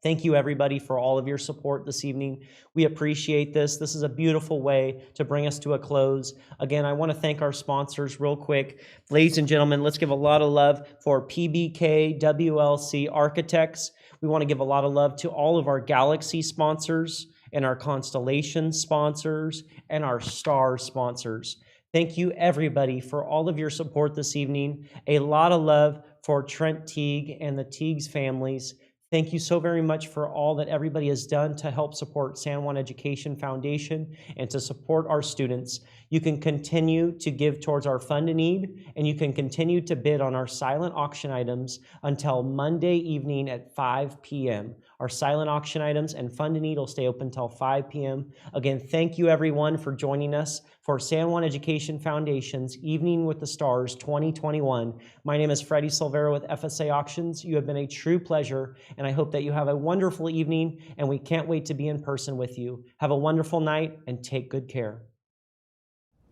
Thank you, everybody, for all of your support this evening. We appreciate this. This is a beautiful way to bring us to a close. Again, I want to thank our sponsors real quick. Ladies and gentlemen, let's give a lot of love for PBK WLC Architects. We want to give a lot of love to all of our Galaxy sponsors and our Constellation sponsors and our Star sponsors. Thank you, everybody, for all of your support this evening. A lot of love for Trent Teague and the Teagues families. Thank you so very much for all that everybody has done to help support San Juan Education Foundation and to support our students. You can continue to give towards our Fund a Need, and you can continue to bid on our silent auction items until Monday evening at 5 p.m. Our silent auction items and Fund a Need will stay open until 5 p.m. Again, thank you everyone for joining us for San Juan Education Foundation's Evening with the Stars 2021. My name is Freddie Silvera with FSA Auctions. You have been a true pleasure, and I hope that you have a wonderful evening, and we can't wait to be in person with you. Have a wonderful night, and take good care.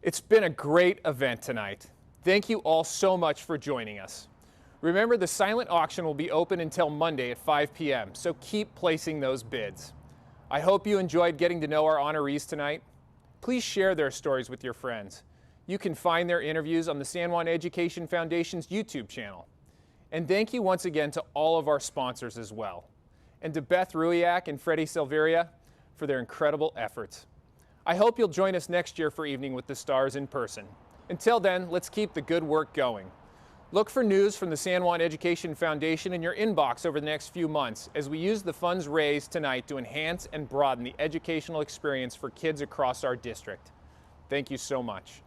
It's been a great event tonight. Thank you all so much for joining us. Remember, the silent auction will be open until Monday at 5 p.m., so keep placing those bids. I hope you enjoyed getting to know our honorees tonight. Please share their stories with your friends. You can find their interviews on the San Juan Education Foundation's YouTube channel. And thank you once again to all of our sponsors as well. And to Beth Ruyak and Freddie Silveria for their incredible efforts. I hope you'll join us next year for Evening with the Stars in person. Until then, let's keep the good work going. Look for news from the San Juan Education Foundation in your inbox over the next few months as we use the funds raised tonight to enhance and broaden the educational experience for kids across our district. Thank you so much.